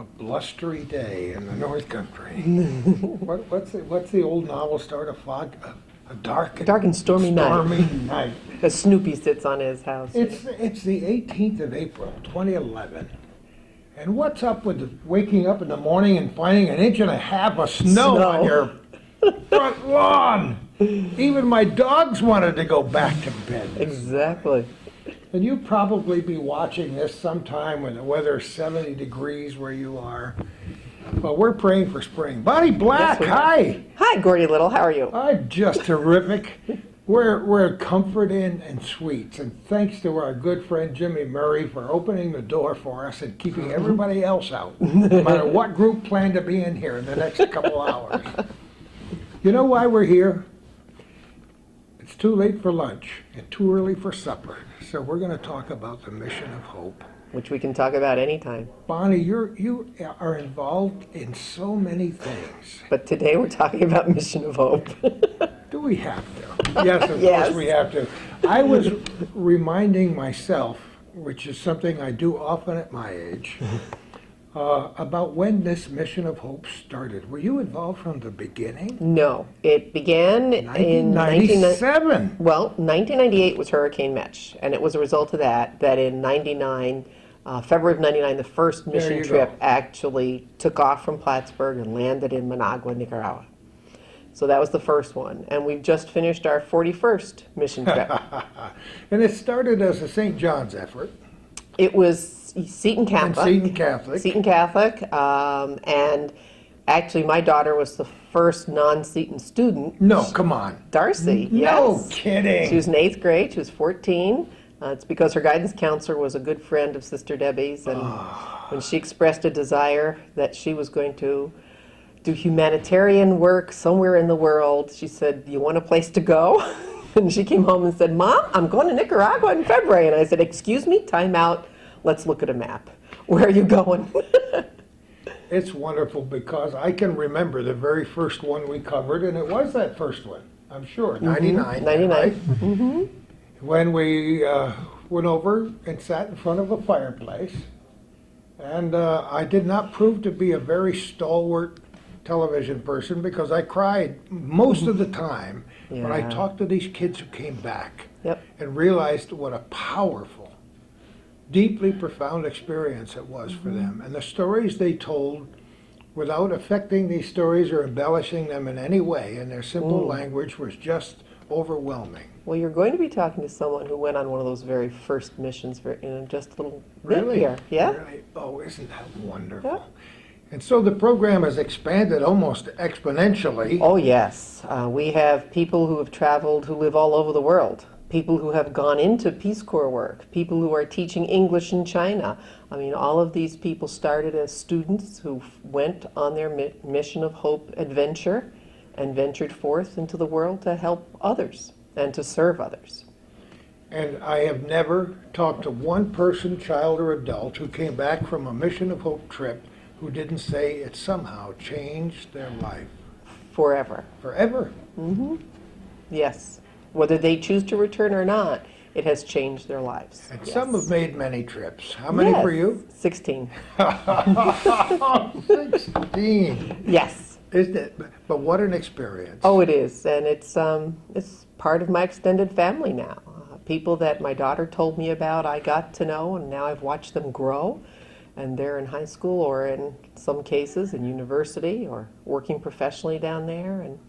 A blustery day in the North Country. What's the old novel start? A dark and stormy night. As Snoopy sits on his house. It's the 18th of April, 2011. And what's up with waking up in the morning and finding an inch and a half of snow on your front lawn? Even my dogs wanted to go back to bed. Exactly. And you'll probably be watching this sometime when the weather's 70 degrees where you are. But we're praying for spring. Bonnie Black, Yes, hi. Hi, Gordy Little. How are you? I'm just terrific. We're Comfort Inn and Suites, and thanks to our good friend Jimmy Murray for opening the door for us and keeping everybody else out, no matter what group planned to be in here in the next couple hours. You know why we're here? It's too late for lunch and too early for supper, so we're going to talk about the Mission of Hope. Which we can talk about anytime. Bonnie, you are involved in so many things. But today we're talking about Mission of Hope. Do we have to? Yes, of Yes. course we have to. I was reminding myself, which is something I do often at my age, about when this Mission of Hope started. Were you involved from the beginning? No, it began in 1997. Well, 1998 was Hurricane Mitch, and it was a result of that in 99, February of 99, the first mission trip actually took off from Plattsburgh and landed in Managua, Nicaragua. So that was the first one, and we've just finished our 41st mission trip. And it started as a St. John's effort. It was Seton Catholic. And Seton Catholic. Seton Catholic, and actually my daughter was the first non-Seton student. No, come on. Darcy, No yes. kidding. She was in 8th grade, she was 14. It's because her guidance counselor was a good friend of Sister Debbie's, and when she expressed a desire that she was going to do humanitarian work somewhere in the world, she said, "You want a place to go?" And she came home and said, "Mom, I'm going to Nicaragua in February." And I said, "Excuse me, time out. Let's look at a map. Where are you going?" It's wonderful because I can remember the very first one we covered, and it was that first one, I'm sure, 99. 99. Right? Mm-hmm. When we went over and sat in front of a fireplace, and I did not prove to be a very stalwart television person because I cried most of the time when I talked to these kids who came back and realized what a powerful, deeply profound experience it was for them. And the stories they told, without affecting these stories or embellishing them in any way, in their simple language, was just overwhelming. Well, you're going to be talking to someone who went on one of those very first missions in just a little bit here. Yeah? Really? Oh, isn't that wonderful? Yeah. And so the program has expanded almost exponentially. Oh, yes. We have people who have traveled who live all over the world, people who have gone into Peace Corps work, people who are teaching English in China. I mean, all of these people started as students who went on their Mission of Hope adventure and ventured forth into the world to help others and to serve others. And I have never talked to one person, child or adult, who came back from a Mission of Hope trip who didn't say it somehow changed their life. Forever. Forever. Mm-hmm. Yes. Whether they choose to return or not, it has changed their lives. And some have made many trips. How many for you? 16. 16. Yes. Isn't it? But what an experience. Oh, it is, and it's part of my extended family now. People that my daughter told me about, I got to know, and now I've watched them grow, and they're in high school or in some cases in university or working professionally down there, and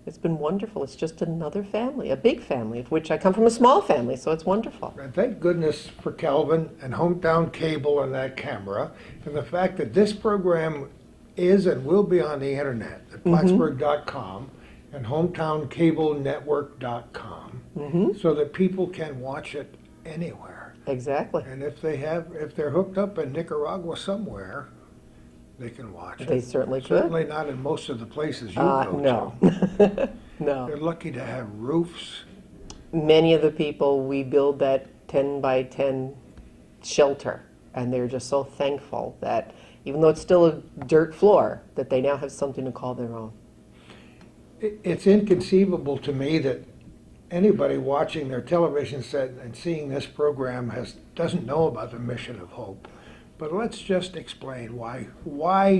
it's been wonderful. It's just another family, a big family, of which I come from a small family, so it's wonderful. And thank goodness for Calvin and Hometown Cable and that camera, and the fact that this program is and will be on the internet at Plattsburgh.com and HometownCableNetwork.com, so that people can watch it anywhere. Exactly. And if they're hooked up in Nicaragua somewhere, they can watch it. They certainly could. Certainly not in most of the places you go no. to. No. They're lucky to have roofs. Many of the people, we build that 10 by 10 shelter, and they're just so thankful that even though it's still a dirt floor, that they now have something to call their own. It's inconceivable to me that anybody watching their television set and seeing this program doesn't know about the Mission of Hope. But let's just explain why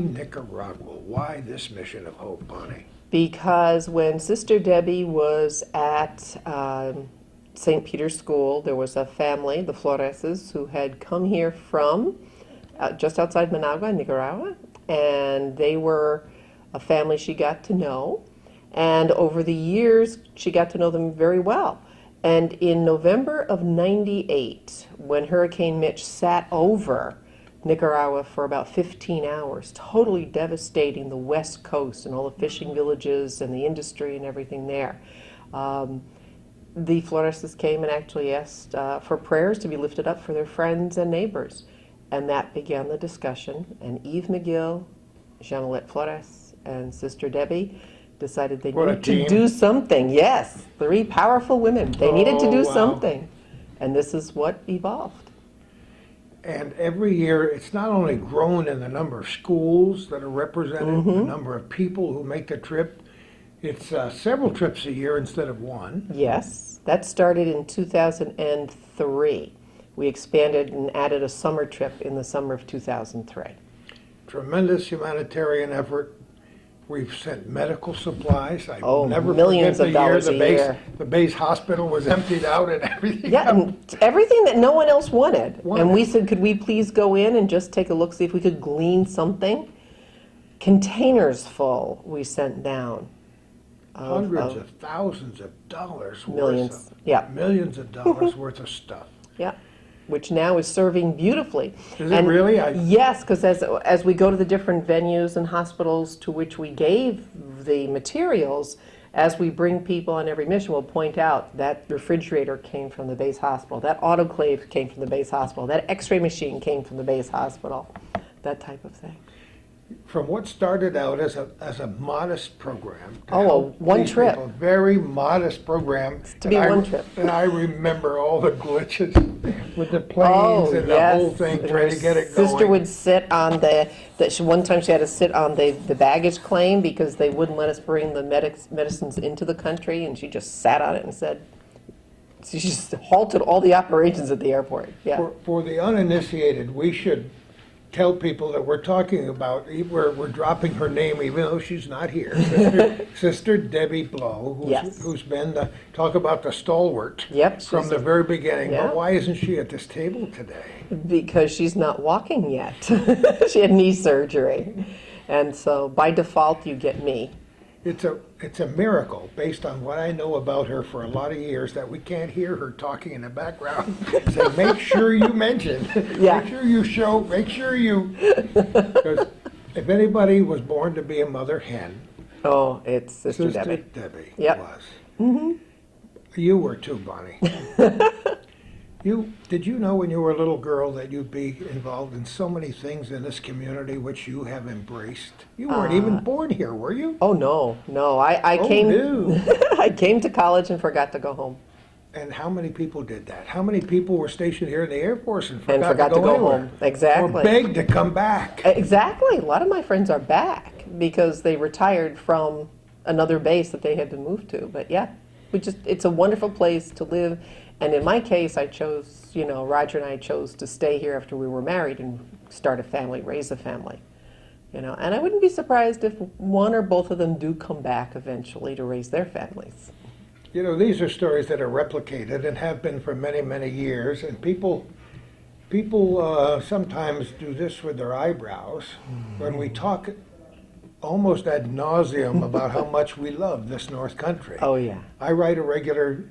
Nicaragua? Why this mission of hope, Bonnie? Because when Sister Debbie was at St. Peter's School, there was a family, the Floreses, who had come here from just outside Managua, Nicaragua, and they were a family she got to know. And over the years, she got to know them very well. And in November of '98, when Hurricane Mitch sat over Nicaragua for about 15 hours, totally devastating the west coast and all the fishing villages and the industry and everything there, the Floreses came and actually asked for prayers to be lifted up for their friends and neighbors. And that began the discussion. And Eve McGill, Jean-Molette Flores, and Sister Debbie decided they What a needed to team. do something. Yes, 3 powerful women. They needed to do wow. something. And this is what evolved. And every year, it's not only grown in the number of schools that are represented, the number of people who make the trip. It's several trips a year instead of one. Yes, that started in 2003. We expanded and added a summer trip in the summer of 2003. Tremendous humanitarian effort. We've sent medical supplies. I Oh, will never millions forget of the year dollars the a base, year. the base hospital was emptied out and everything. Yeah, and everything that no one else wanted. Wanted. And we said, could we please go in and just take a look, see if we could glean something? Containers full we sent down. Hundreds of thousands of dollars Millions, worth of, yeah. millions of dollars worth of stuff. Yeah, which now is serving beautifully. Is it really? Yes, because as we go to the different venues and hospitals to which we gave the materials, as we bring people on every mission, we'll point out that refrigerator came from the base hospital, that autoclave came from the base hospital, that x-ray machine came from the base hospital, that type of thing. From what started out as a modest program. to Oh, help one these trip. people, very modest program. To be one trip. And I remember all the glitches with the planes and the whole thing, And trying her to get it going. sister would sit on one time she had to sit on the baggage claim because they wouldn't let us bring the medicines into the country, and she just sat on it and said, she just halted all the operations at the airport. Yeah. For the uninitiated, we should tell people that we're talking about, we're dropping her name even though she's not here. Sister Debbie Blow, Yes. who's been talk about the stalwart Yep, from she's- the very beginning. Yeah. But why isn't she at this table today? Because she's not walking yet. She had knee surgery. And so by default, you get me. It's a miracle based on what I know about her for a lot of years that we can't hear her talking in the background. Say, make sure you mention, Yeah. make sure you show, make sure you. Because if anybody was born to be a mother hen, Oh, it's Sister Sister Debbie. Debbie Yep. was. You were too, Bonnie. Did you know when you were a little girl that you'd be involved in so many things in this community which you have embraced? You weren't even born here, were you? Oh, no. I Oh, came no. I came to college and forgot to go home. And how many people did that? How many people were stationed here in the Air Force and And forgot to go anywhere? home. Exactly. Or begged to come back? Exactly. A lot of my friends are back because they retired from another base that they had to move to. But yeah, it's a wonderful place to live. And in my case, I chose, Roger and I chose to stay here after we were married and start a family, raise a family. And I wouldn't be surprised if one or both of them do come back eventually to raise their families. These are stories that are replicated and have been for many, many years. And people sometimes do this with their eyebrows when we talk almost ad nauseum about how much we love this North Country. Oh, yeah. I write a regular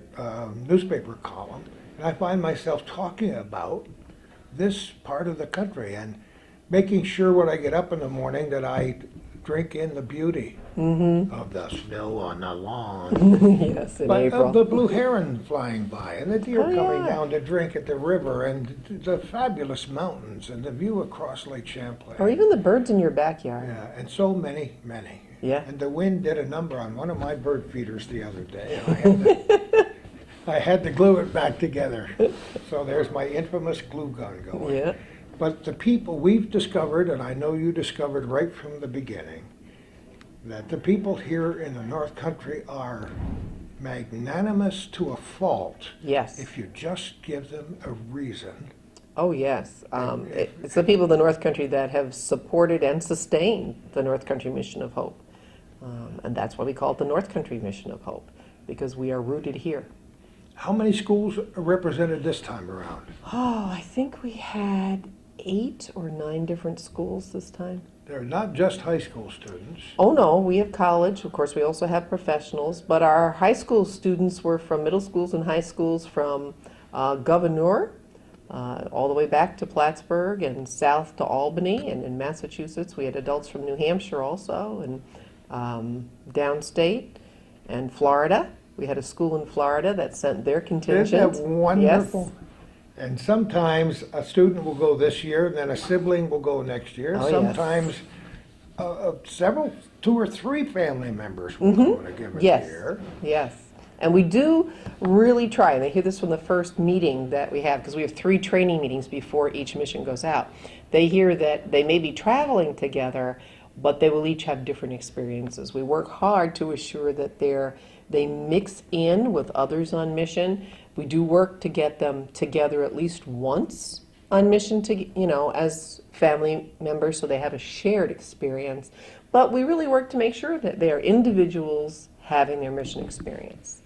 newspaper column, and I find myself talking about this part of the country and making sure when I get up in the morning that I drink in the beauty of the snow on the lawn, Yes, in but April. of the blue heron flying by and the deer Oh, coming yeah. down to drink at the river and the fabulous mountains and the view across Lake Champlain. Or even the birds in your backyard. Yeah, and so many, many. Yeah. And the wind did a number on one of my bird feeders the other day. And I had to glue it back together. So there's my infamous glue gun going. Yeah. But the people we've discovered, and I know you discovered right from the beginning, that the people here in the North Country are magnanimous to a fault Yes. if you just give them a reason Oh, yes. It's the people of the North Country that have supported and sustained the North Country Mission of Hope. And that's why we call it the North Country Mission of Hope, because we are rooted here. How many schools are represented this time around? Oh, I think we had 8 or 9 different schools this time. They're not just high school students. Oh, no, we have college. Of course, we also have professionals. But our high school students were from middle schools and high schools from Governor all the way back to Plattsburgh and south to Albany. And in Massachusetts, we had adults from New Hampshire also, and downstate, and Florida. We had a school in Florida that sent their contingent. Isn't that wonderful? Yes. And sometimes a student will go this year, then a sibling will go next year. Oh, yes. Sometimes several, 2 or 3 family members will go in a given Yes. year. Yes. And we do really try, and they hear this from the first meeting that we have, because we have 3 training meetings before each mission goes out. They hear that they may be traveling together, but they will each have different experiences. We work hard to assure that they mix in with others on mission. We do work to get them together at least once on mission, as family members, so they have a shared experience. But we really work to make sure that they are individuals having their mission experience.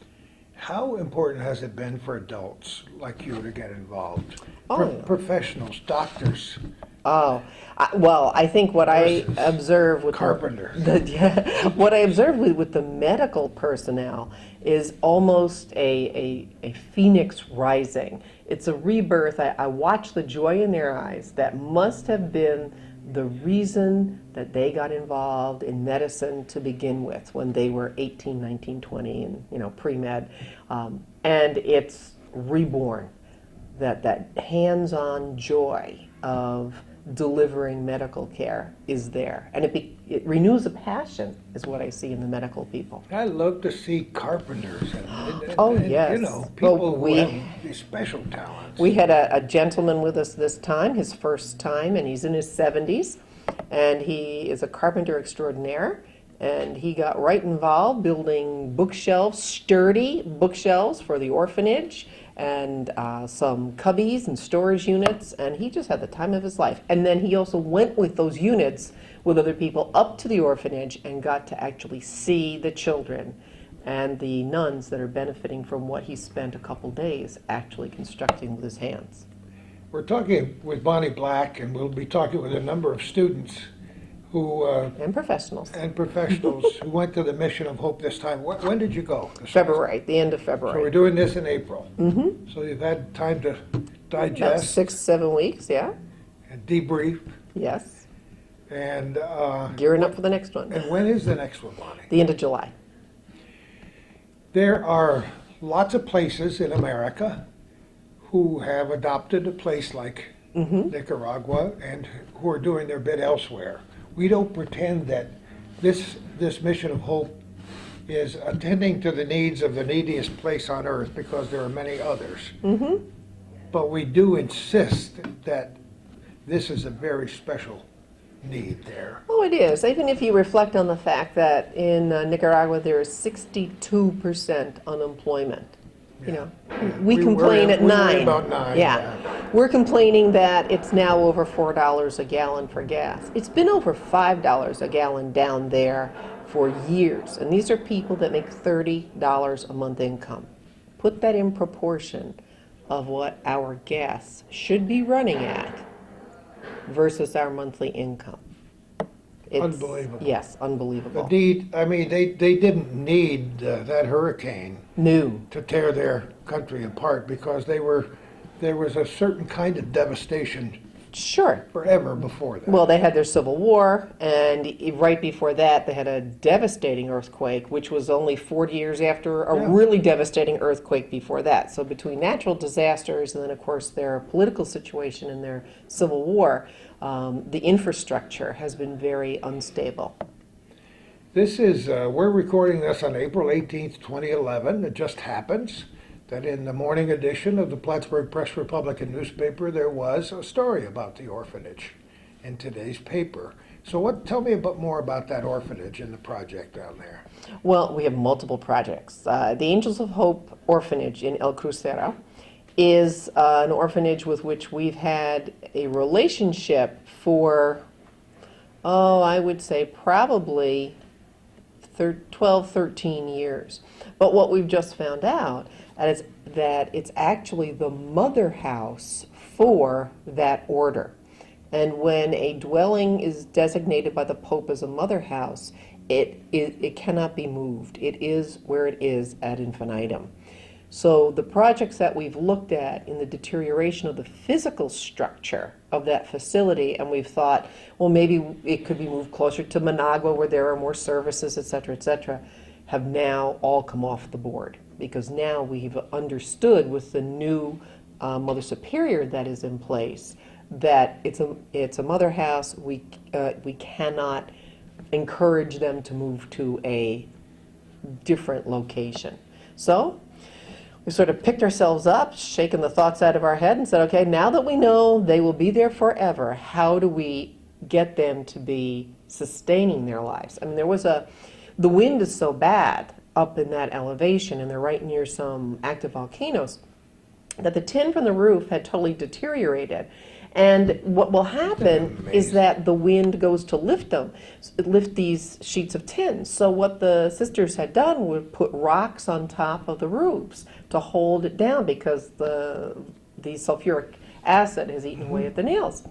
How important has it been for adults like you to get involved? Oh, yeah. Professionals, doctors, Oh, well, I think what I Nurses, observe with carpenters. what I observe with the medical personnel is almost a phoenix rising. It's a rebirth. I watch the joy in their eyes. That must have been the reason that they got involved in medicine to begin with when they were 18, 19, 20, and pre-med. And it's reborn. That hands-on joy of delivering medical care is there, and it renews a passion, is what I see in the medical people. I love to see carpenters and Yes. people Well, who have these special talents. We had a gentleman with us this time, his first time, and he's in his 70s, and he is a carpenter extraordinaire, and he got right involved building bookshelves, sturdy bookshelves for the orphanage, and some cubbies and storage units, and he just had the time of his life. And then he also went with those units with other people up to the orphanage and got to actually see the children and the nuns that are benefiting from what he spent a couple days actually constructing with his hands. We're talking with Bonnie Black, and we'll be talking with a number of students who And professionals. and professionals who went to the Mission of Hope this time. When did you go? February, the end of So we're February. doing this in April. Mm-hmm. So you've had time to About digest 6-7 weeks, yeah? and debrief. Yes. And Gearing up for the next one. and when is the next one, Bonnie? The end of July. There are lots of places in America who have adopted a place like Nicaragua and who are doing their bit elsewhere. We don't pretend that this Mission of Hope is attending to the needs of the neediest place on earth, because there are many others. But we do insist that this is a very special need there. Oh, it is. Even if you reflect on the fact that in Nicaragua there is 62% unemployment. We complain at we worry 9. about 9, Yeah. We're complaining that it's now over $4 a gallon for gas. It's been over $5 a gallon down there for years. And these are people that make $30 a month income. Put that in proportion of what our gas should be running at versus our monthly income. Unbelievable. Yes, The unbelievable. need, I mean, they didn't need that hurricane New. to tear their country apart, because there was a certain kind of devastation Sure. forever before that. Well, they had their Civil War, and right before that, they had a devastating earthquake, which was only 40 years after a Yeah. really devastating earthquake before that. So between natural disasters and then, of course, their political situation and their Civil War, the infrastructure has been very unstable. This is, we're recording this on April 18th, 2011. It just happens that in the morning edition of the Plattsburgh Press Republican newspaper, there was a story about the orphanage in today's paper. So tell me more about that orphanage and the project down there. Well, we have multiple projects. The Angels of Hope Orphanage in El Crucero is an orphanage with which we've had a relationship for, oh, I would say probably 12, 13 years. But what we've just found out is that it's actually the mother house for that order. And when a dwelling is designated by the Pope as a mother house, it cannot be moved. It is where it is ad infinitum. So the projects that we've looked at in the deterioration of the physical structure of that facility, and we've thought, well, maybe it could be moved closer to Managua where there are more services, et cetera, have now all come off the board. Because now we've understood with the new Mother Superior that is in place that it's a mother house. We cannot encourage them to move to a different location. So we sort of picked ourselves up, shaken the thoughts out of our head, and said, okay, now that we know they will be there forever, how do we get them to be sustaining their lives? I mean, the wind is so bad up in that elevation, and they're right near some active volcanoes, that the tin from the roof had totally deteriorated. And what will happen is that the wind goes to lift these sheets of tin. So what the sisters had done was put rocks on top of the roofs to hold it down because the sulfuric acid has eaten away at the nails.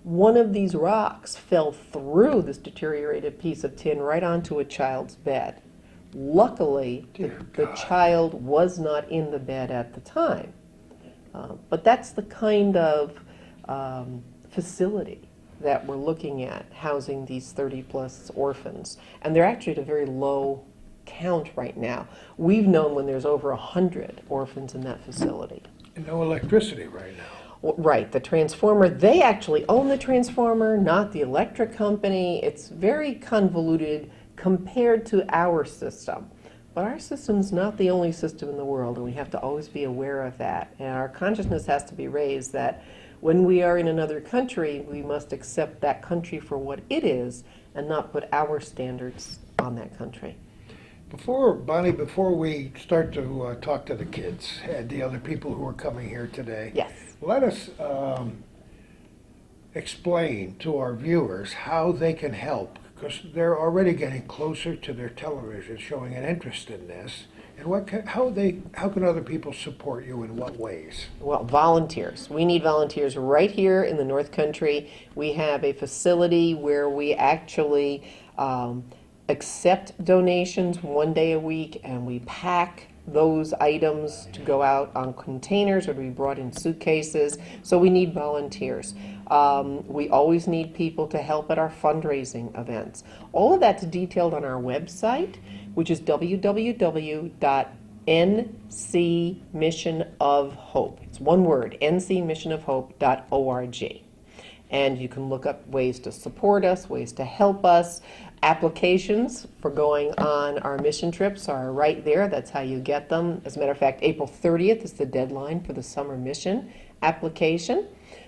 One of these rocks fell through this deteriorated piece of tin right onto a child's bed. Luckily, the child was not in the bed at the time. But that's the kind of facility that we're looking at, housing these 30-plus orphans. And they're actually at a very low count right now. We've known when there's over 100 orphans in that facility. And no electricity right now. Right, the transformer, they actually own the transformer, not the electric company. It's very convoluted compared to our system. But our system's not the only system in the world, and we have to always be aware of that. And our consciousness has to be raised that when we are in another country, we must accept that country for what it is and not put our standards on that country. Bonnie, before we start to talk to the kids and the other people who are coming here today, Yes. let us explain to our viewers how they can help, because they're already getting closer to their television, showing an interest in this. And how can other people support you in what ways? Well, volunteers. We need volunteers right here in the North Country. We have a facility where we actually accept donations 1 day a week, and we pack those items to go out on containers or to be brought in suitcases. So we need volunteers. We always need people to help at our fundraising events. All of that's detailed on our website, which is www.ncmissionofhope. It's one word, ncmissionofhope.org. And you can look up ways to support us, ways to help us. Applications for going on our mission trips are right there. That's how you get them. As a matter of fact, April 30th is the deadline for the summer mission application.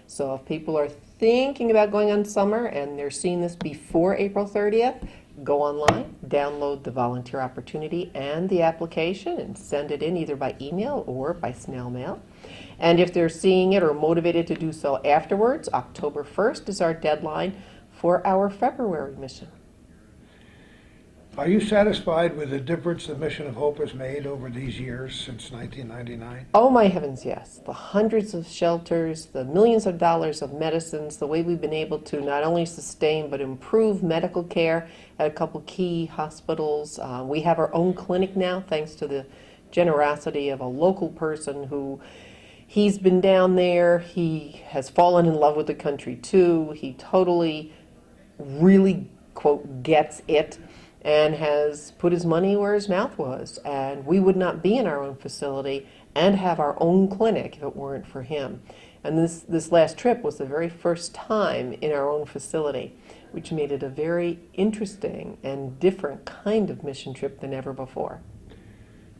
So if people are thinking about going on summer and they're seeing this before April 30th, go online, download the volunteer opportunity and the application, and send it in either by email or by snail mail. And if they're seeing it or motivated to do so afterwards, October 1st is our deadline for our February mission. Are you satisfied with the difference the Mission of Hope has made over these years since 1999? Oh my heavens, yes. The hundreds of shelters, the millions of dollars of medicines, the way we've been able to not only sustain but improve medical care at a couple key hospitals. We have our own clinic now, thanks to the generosity of a local person who, he's been down there, he has fallen in love with the country too, he totally really, quote, gets it, and has put his money where his mouth was. And we would not be in our own facility and have our own clinic if it weren't for him. And this last trip was the very first time in our own facility, which made it a very interesting and different kind of mission trip than ever before.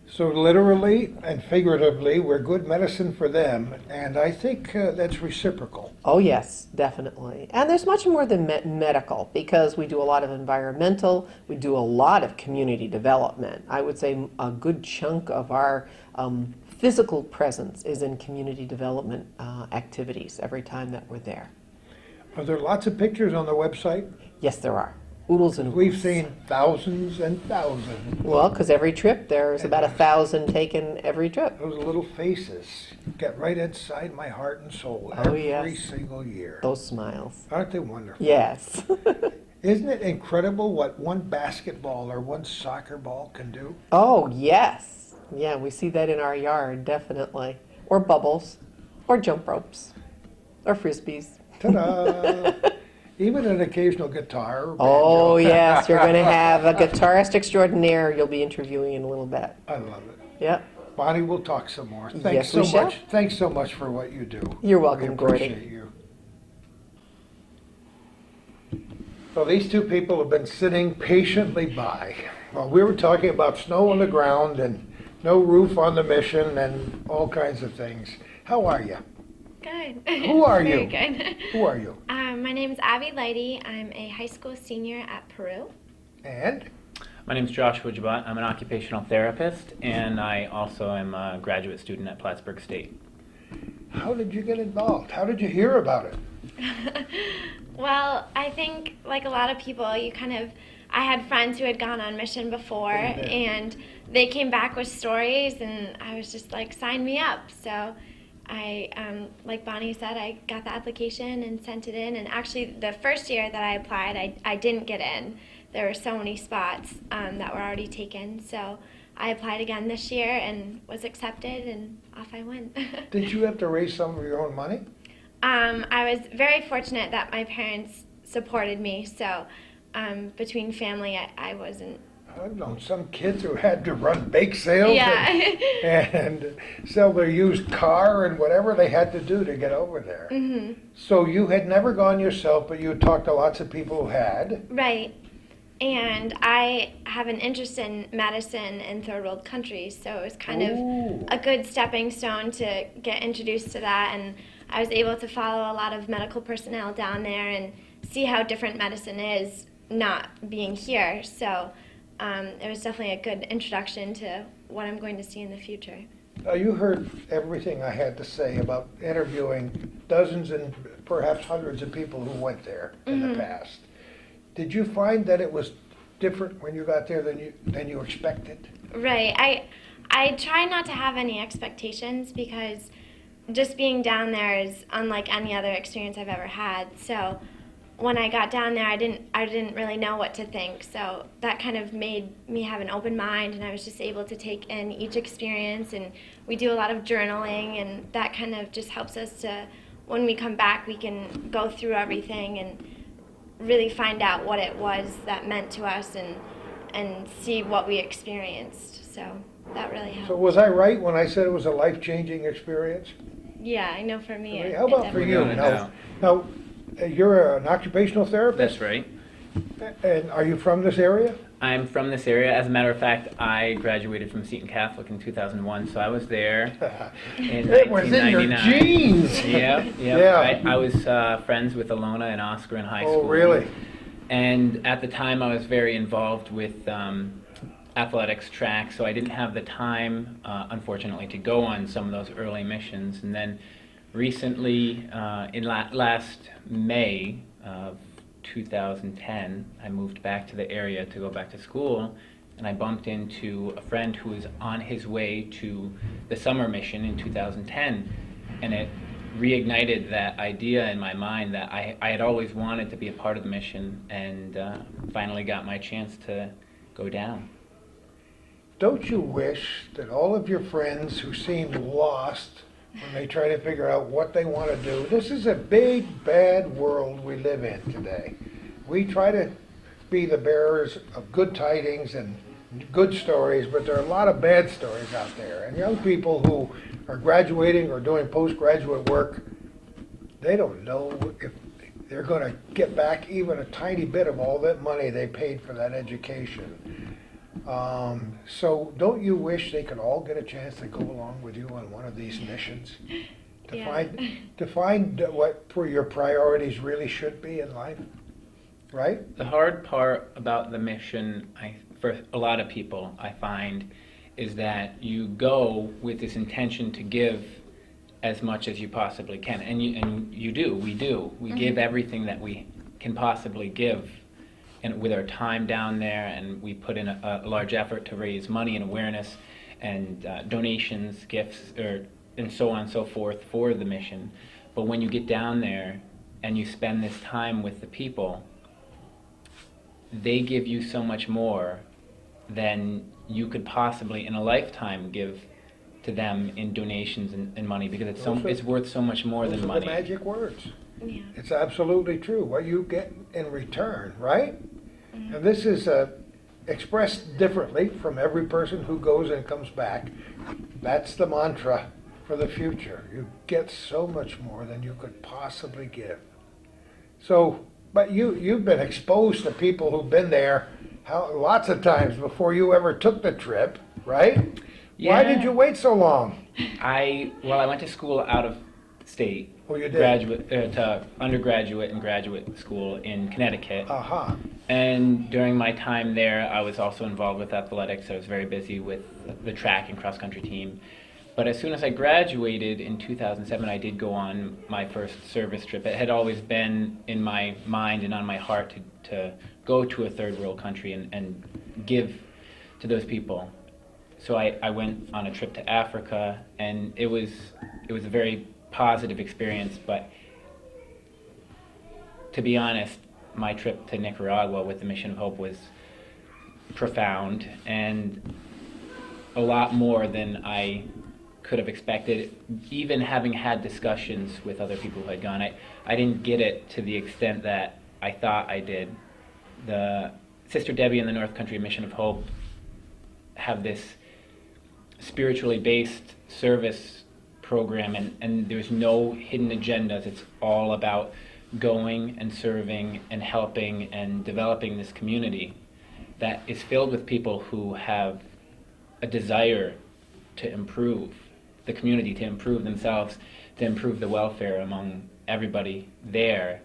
So literally and figuratively, we're good medicine for them, and I think that's reciprocal. Oh yes, definitely. And there's much more than medical, because we do a lot of environmental, we do a lot of community development. I would say a good chunk of our physical presence is in community development activities every time that we're there. Are there lots of pictures on the website? Yes, there are. Oodles and We've oodles. seen thousands and thousands. Well, because every trip there's about 1,000 taken every trip. Those little faces get right inside my heart and soul Oh, every yes. single year. Those smiles. Aren't they wonderful? Yes. Isn't it incredible what one basketball or one soccer ball can do? Oh, yes. Yeah, we see that in our yard, definitely. Or bubbles, or jump ropes, or frisbees. Ta-da! Even an occasional guitar. Or Oh, banjo. yes, you're going to have a guitarist extraordinaire you'll be interviewing in a little bit. I love it. Yep. Bonnie, we'll talk some more. Thanks Yes, so we shall. much. Thanks so much for what you do. You're welcome, We Gordy. appreciate you. So these two people have been sitting patiently by while we were talking about snow on the ground and no roof on the mission and all kinds of things. How are you? Good. Who are Very you? good. Who are you? My name is Abby Lighty. I'm a high school senior at Peru. And My name is Joshua Jabat. I'm an occupational therapist, and I also am a graduate student at Plattsburgh State. how did you get involved? How did you hear about it? Well, I think like a lot of people, I had friends who had gone on mission before, and they came back with stories, and I was just like, sign me up. So I, like Bonnie said, I got the application and sent it in. And actually, the first year that I applied, I didn't get in. There were so many spots that were already taken. So I applied again this year and was accepted, and off I went. Did you have to raise some of your own money? I was very fortunate that my parents supported me. So between family, I wasn't. I've known some kids who had to run bake sales Yeah. and sell their used car and whatever they had to do to get over there. Hmm. So you had never gone yourself, but you had talked to lots of people who had. Right. And I have an interest in medicine in third world countries, so it was kind Ooh. of a good stepping stone to get introduced to that. And I was able to follow a lot of medical personnel down there and see how different medicine is not being here. So it was definitely a good introduction to what I'm going to see in the future. You heard everything I had to say about interviewing dozens and perhaps hundreds of people who went there in the past. Did you find that it was different when you got there than you expected? Right. I try not to have any expectations because just being down there is unlike any other experience I've ever had. So when I got down there, I didn't really know what to think. So that kind of made me have an open mind, and I was just able to take in each experience. And we do a lot of journaling, and that kind of just helps us to, when we come back, we can go through everything and really find out what it was that meant to us and see what we experienced. So that really helped. So was I right when I said it was a life-changing experience? Yeah, I know for me. How about for definitely you? Without a Now, you're an occupational therapist? That's right. And are you from this area? I'm from this area. As a matter of fact, I graduated from Seton Catholic in 2001, so I was there in It was in your 1999. genes. Yeah. Yeah. I was friends with Alona and Oscar in high Oh, school. really? And at the time, I was very involved with athletics track, so I didn't have the time, unfortunately, to go on some of those early missions. And then recently, in last May of 2010, I moved back to the area to go back to school, and I bumped into a friend who was on his way to the summer mission in 2010, and it reignited that idea in my mind that I had always wanted to be a part of the mission, and finally got my chance to go down. Don't you wish that all of your friends who seemed lost when they try to figure out what they want to do, this is a big, bad world we live in today. We try to be the bearers of good tidings and good stories, but there are a lot of bad stories out there. And young people who are graduating or doing postgraduate work, they don't know if they're going to get back even a tiny bit of all that money they paid for that education. So don't you wish they could all get a chance to go along with you on one of these missions? To Yeah. find what your priorities really should be in life, right? The hard part about the mission, for a lot of people, I find, is that you go with this intention to give as much as you possibly can, and you do. We give everything that we can possibly give, and with our time down there, and we put in a large effort to raise money and awareness and donations, gifts, and so on and so forth for the mission. But when you get down there and you spend this time with the people, they give you so much more than you could possibly in a lifetime give to them in donations and money, because it's worth so much more than Those are money. the magic words. Yeah. It's absolutely true. What you get in return, right? And this is expressed differently from every person who goes and comes back. That's the mantra for the future. You get so much more than you could possibly give. So, but you've been exposed to people who've been there lots of times before you ever took the trip, right? Why did you wait so long? I went to school out of state. Oh, you did? To undergraduate and graduate school in Connecticut. Aha. And during my time there, I was also involved with athletics. I was very busy with the track and cross-country team. But as soon as I graduated in 2007, I did go on my first service trip. It had always been in my mind and on my heart to go to a third world country and give to those people. So I went on a trip to Africa, and it was a very positive experience. But to be honest, my trip to Nicaragua with the Mission of Hope was profound and a lot more than I could have expected, even having had discussions with other people who had gone. I didn't get it to the extent that I thought I did. The Sister Debbie and the North Country Mission of Hope have this spiritually based service program, and there's no hidden agendas. It's all about going and serving and helping and developing this community that is filled with people who have a desire to improve the community, to improve themselves, to improve the welfare among everybody there,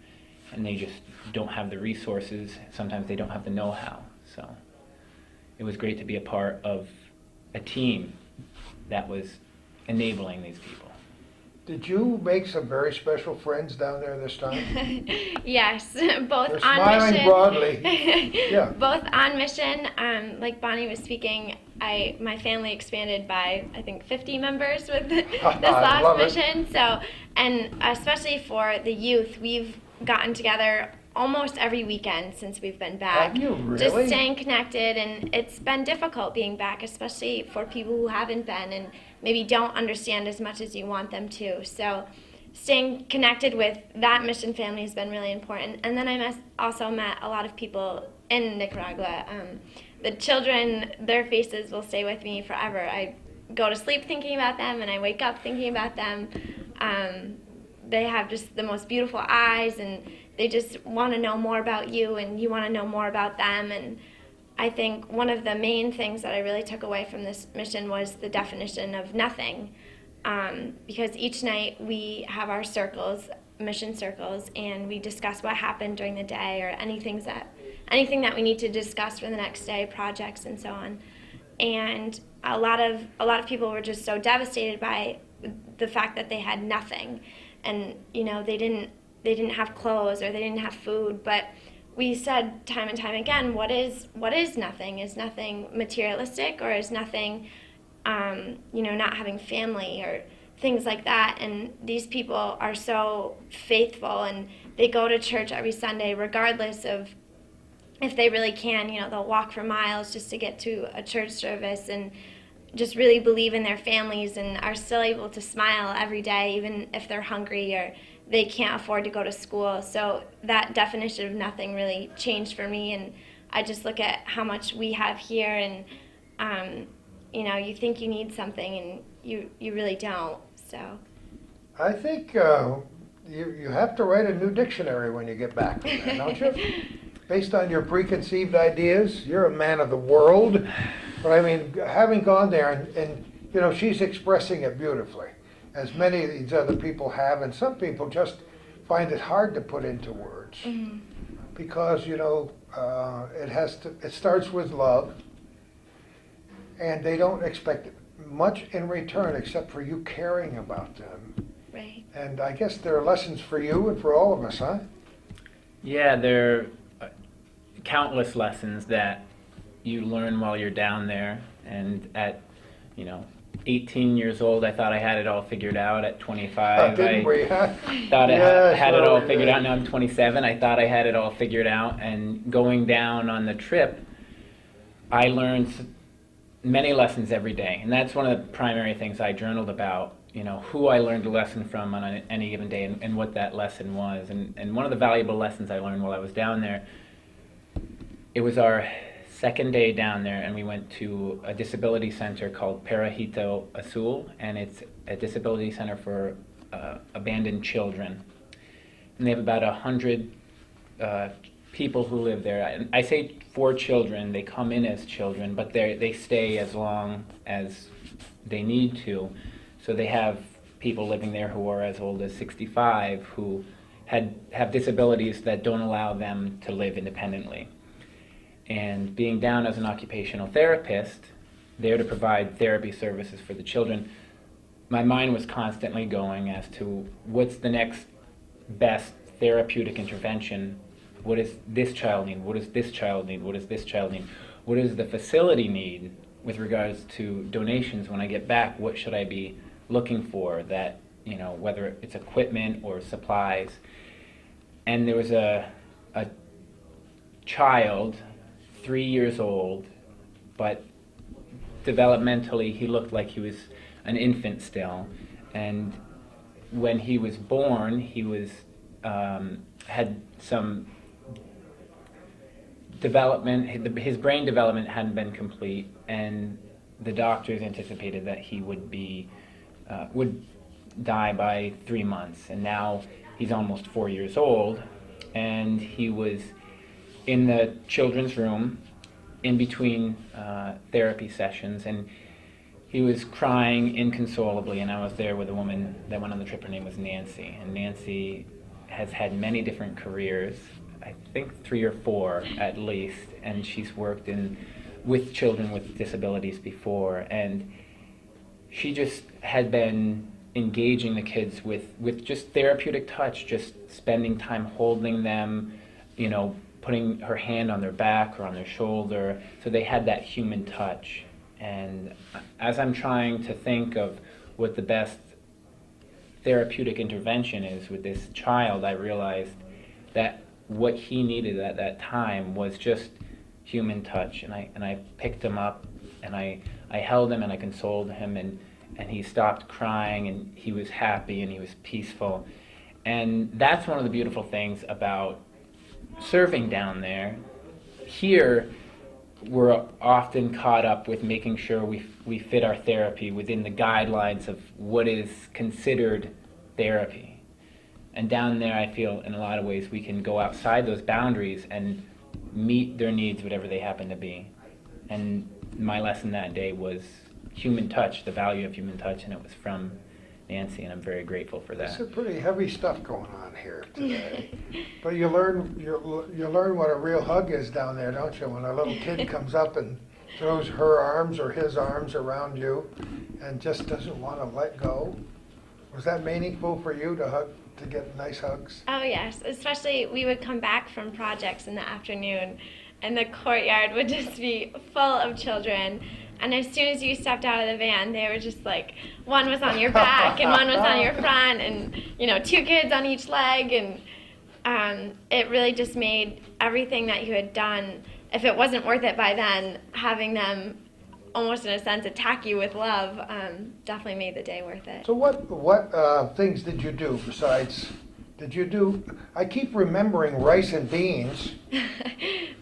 and they just don't have the resources. Sometimes they don't have the know-how. So it was great to be a part of a team that was enabling these people. Did you make some very special friends down there this time? Yes, both You're on smiling mission. broadly. Yeah. Both on mission. Like Bonnie was speaking, my family expanded by I think 50 members with this I last love it. mission. So, and especially for the youth, we've gotten together almost every weekend since we've been back. Have you really? Just staying connected, and it's been difficult being back, especially for people who haven't been and maybe don't understand as much as you want them to. So staying connected with that mission family has been really important. And then I also met a lot of people in Nicaragua. The children, their faces will stay with me forever. I go to sleep thinking about them, and I wake up thinking about them. They have just the most beautiful eyes, and they just want to know more about you, and you want to know more about them. And I think one of the main things that I really took away from this mission was the definition of nothing. Because each night we have our circles, mission circles, and we discuss what happened during the day, or anything that we need to discuss for the next day, projects and so on. And a lot of people were just so devastated by the fact that they had nothing, and they didn't have clothes or they didn't have food. But we said time and time again, what is nothing? Is nothing materialistic, or is nothing not having family or things like that? And these people are so faithful, and they go to church every Sunday regardless of if they really can. They'll walk for miles just to get to a church service, and just really believe in their families, and are still able to smile every day even if they're hungry or they can't afford to go to school. So that definition of nothing really changed for me, and I just look at how much we have here, and you think you need something, and you really don't. So I think you have to write a new dictionary when you get back from there, don't you? Based on your preconceived ideas, you're a man of the world. But I mean, having gone there, and she's expressing it beautifully, as many of these other people have, and some people just find it hard to put into words. Mm-hmm. Because it starts with love, and they don't expect much in return except for you caring about them. Right. And I guess there are lessons for you and for all of us, huh? Yeah, there are countless lessons that you learn while you're down there. And at, 18 years old, I thought I had it all figured out. At 25, Didn't we, huh? thought I Yes, had it well, all we figured did. out. Now I'm 27. I thought I had it all figured out. And going down on the trip, I learned many lessons every day. And that's one of the primary things I journaled about, who I learned a lesson from on any given day and what that lesson was. And one of the valuable lessons I learned while I was down there, it was our second day down there, and we went to a disability center called Perajito Azul, and it's a disability center for abandoned children. And they have about 100 people who live there. And I say for children, they come in as children, but they stay as long as they need to. So they have people living there who are as old as 65 who have disabilities that don't allow them to live independently. And being down as an occupational therapist, there to provide therapy services for the children, my mind was constantly going as to what's the next best therapeutic intervention. What does this child need? What does this child need? What does this child need? What does the facility need with regards to donations when I get back? What should I be looking for that, whether it's equipment or supplies? And there was a child, 3 years old, but developmentally he looked like he was an infant still. And when he was born, he was had some development. His brain development hadn't been complete, and the doctors anticipated that he would die by 3 months. And now he's almost 4 years old, and he was in the children's room in between therapy sessions, and he was crying inconsolably, and I was there with a woman that went on the trip. Her name was Nancy, and Nancy has had many different careers, I think 3 or 4 at least, and she's worked with children with disabilities before, and she just had been engaging the kids with just therapeutic touch, just spending time holding them, putting her hand on their back or on their shoulder, so they had that human touch. And as I'm trying to think of what the best therapeutic intervention is with this child, I realized that what he needed at that time was just human touch. And I picked him up, and I held him, and I consoled him, and he stopped crying, and he was happy, and he was peaceful. And that's one of the beautiful things about serving down there. Here, we're often caught up with making sure we fit our therapy within the guidelines of what is considered therapy. And down there, I feel in a lot of ways we can go outside those boundaries and meet their needs, whatever they happen to be. And my lesson that day was human touch, the value of human touch, and it was from Nancy, and I'm very grateful for that. There's some pretty heavy stuff going on here today. But you learn what a real hug is down there, don't you? When a little kid comes up and throws her arms or his arms around you and just doesn't want to let go. Was that meaningful for you to get nice hugs? Oh yes, especially we would come back from projects in the afternoon, and the courtyard would just be full of children. And as soon as you stepped out of the van, they were just like, one was on your back and one was on your front, and 2 kids on each leg, and it really just made everything that you had done, if it wasn't worth it by then, having them almost in a sense attack you with love, definitely made the day worth it. So what things did you do besides? I keep remembering rice and beans.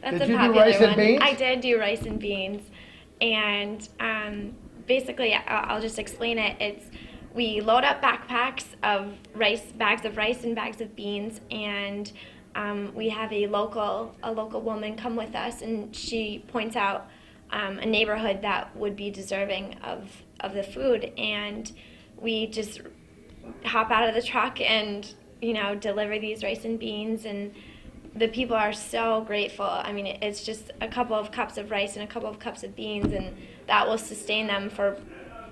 That's Did a you do popular rice and one. beans? I did do rice and beans, and basically, I'll just explain it. We load up backpacks of bags of rice and bags of beans, and we have a local woman come with us, and she points out a neighborhood that would be deserving of the food, and we just hop out of the truck and deliver these rice and beans, and the people are so grateful. I mean, it's just a couple of cups of rice and a couple of cups of beans, and that will sustain them for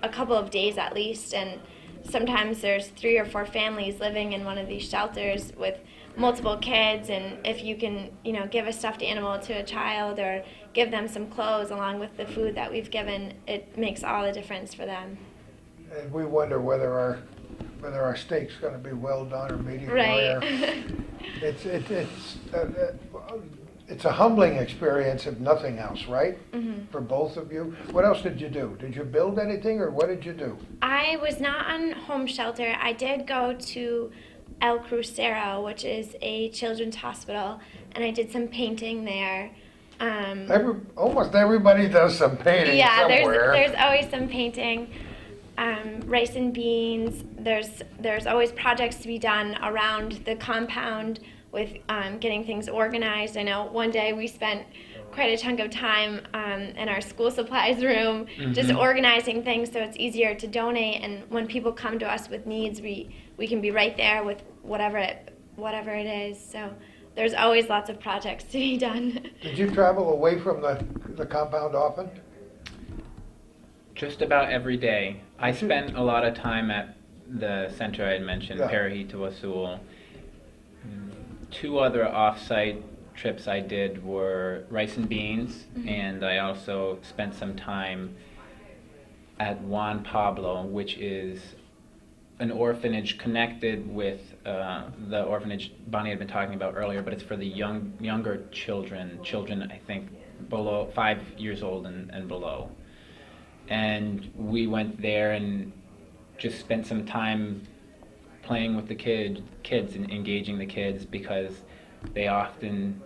a couple of days at least. And sometimes there's 3 or 4 families living in one of these shelters with multiple kids, and if you can, give a stuffed animal to a child or give them some clothes along with the food that we've given, it makes all the difference for them. And we wonder whether our steak's going to be well done or medium Right. rare. It's a humbling experience, if nothing else, right? Mm-hmm. For both of you. What else did you do? Did you build anything, or what did you do? I was not on home shelter. I did go to El Crucero, which is a children's hospital, and I did some painting there. Almost everybody does some painting Yeah, somewhere. there's always some painting. Rice and beans. There's always projects to be done around the compound with getting things organized. I know one day we spent quite a chunk of time in our school supplies room just organizing things so it's easier to donate. And when people come to us with needs, we can be right there with whatever it is. So there's always lots of projects to be done. Did you travel away from the compound often? Just about every day. I spent a lot of time at the center I had mentioned, Yeah. Perejito Azul. 2 other off-site trips I did were rice and beans, and I also spent some time at Juan Pablo, which is an orphanage connected with the orphanage Bonnie had been talking about earlier, but it's for the younger children I think below 5 years old and below. And we went there and just spent some time playing with the kids and engaging the kids, because they often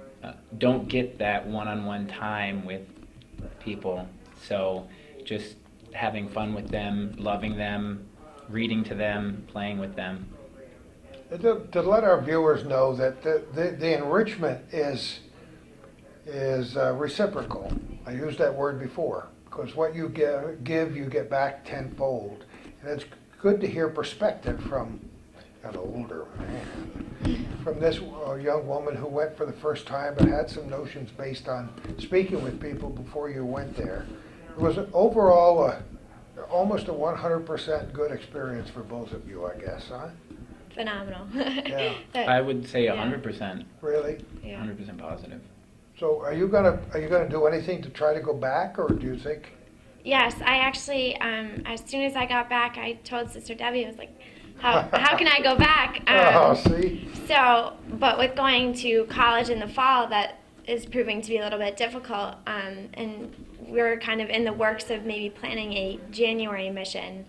don't get that one-on-one time with people. So just having fun with them, loving them, reading to them, playing with them. To let our viewers know that the enrichment is reciprocal. I used that word before, because what you give, you get back tenfold. And it's good to hear perspective from an older man, from this young woman who went for the first time but had some notions based on speaking with people before you went there. It was overall almost a 100% good experience for both of you, I guess, huh? Phenomenal. Yeah. I would say Yeah. 100%, Really? Yeah. 100% positive. So are you gonna do anything to try to go back, or do you think? Yes, I actually, as soon as I got back, I told Sister Debbie, I was like, how can I go back? Oh, see? So, but with going to college in the fall, that is proving to be a little bit difficult. And we're kind of in the works of maybe planning a January mission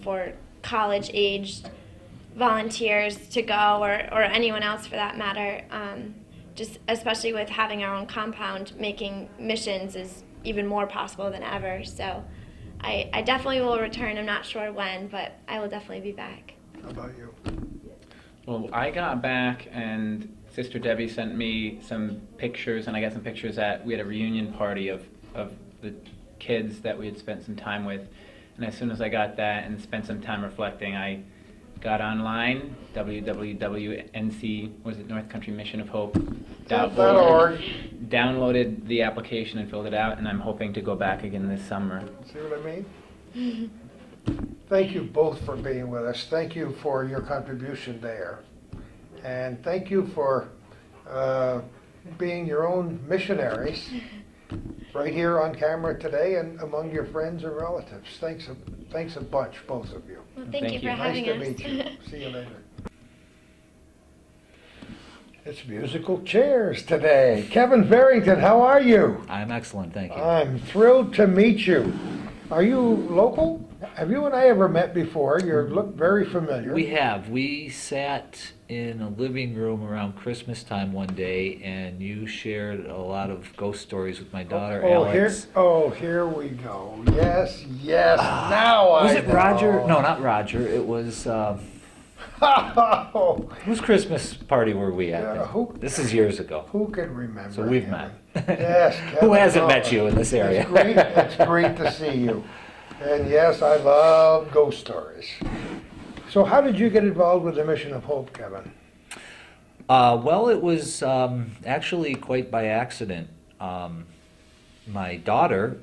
for college-aged volunteers to go, or anyone else for that matter. Just especially with having our own compound, making missions is even more possible than ever. So I definitely will return. I'm not sure when, but I will definitely be back. How about you? Well, I got back and Sister Debbie sent me some pictures, and I got some pictures we had a reunion party of the kids that we had spent some time with. And as soon as I got that and spent some time reflecting, I got online, North Country Mission of Hope .org. downloaded the application and filled it out, and I'm hoping to go back again this summer. See what I mean? Thank you both for being with us. Thank you for your contribution there. And thank you for being your own missionaries right here on camera today and among your friends and relatives. Thanks a bunch, both of you. Well, thank you for you. having Nice us. to meet you. See you later. It's musical chairs today. Kevin Barrington, how are you? I'm excellent, thank you. I'm thrilled to meet you. Are you local? Have you and I ever met before? You look very familiar. We have. We sat in a living room around Christmas time one day, and you shared a lot of ghost stories with my daughter, Alex. Here we go. Yes. Now I Was it know. Roger? No, not Roger. It was, whose Christmas party were we at? Yeah, who- This is years ago. Who can remember? So we've him? met. Yes. Who Kevin hasn't met Butler. you in this area? It's great to see you. And yes, I love ghost stories. So how did you get involved with the Mission of Hope, Kevin? Well, it was actually quite by accident. my daughter,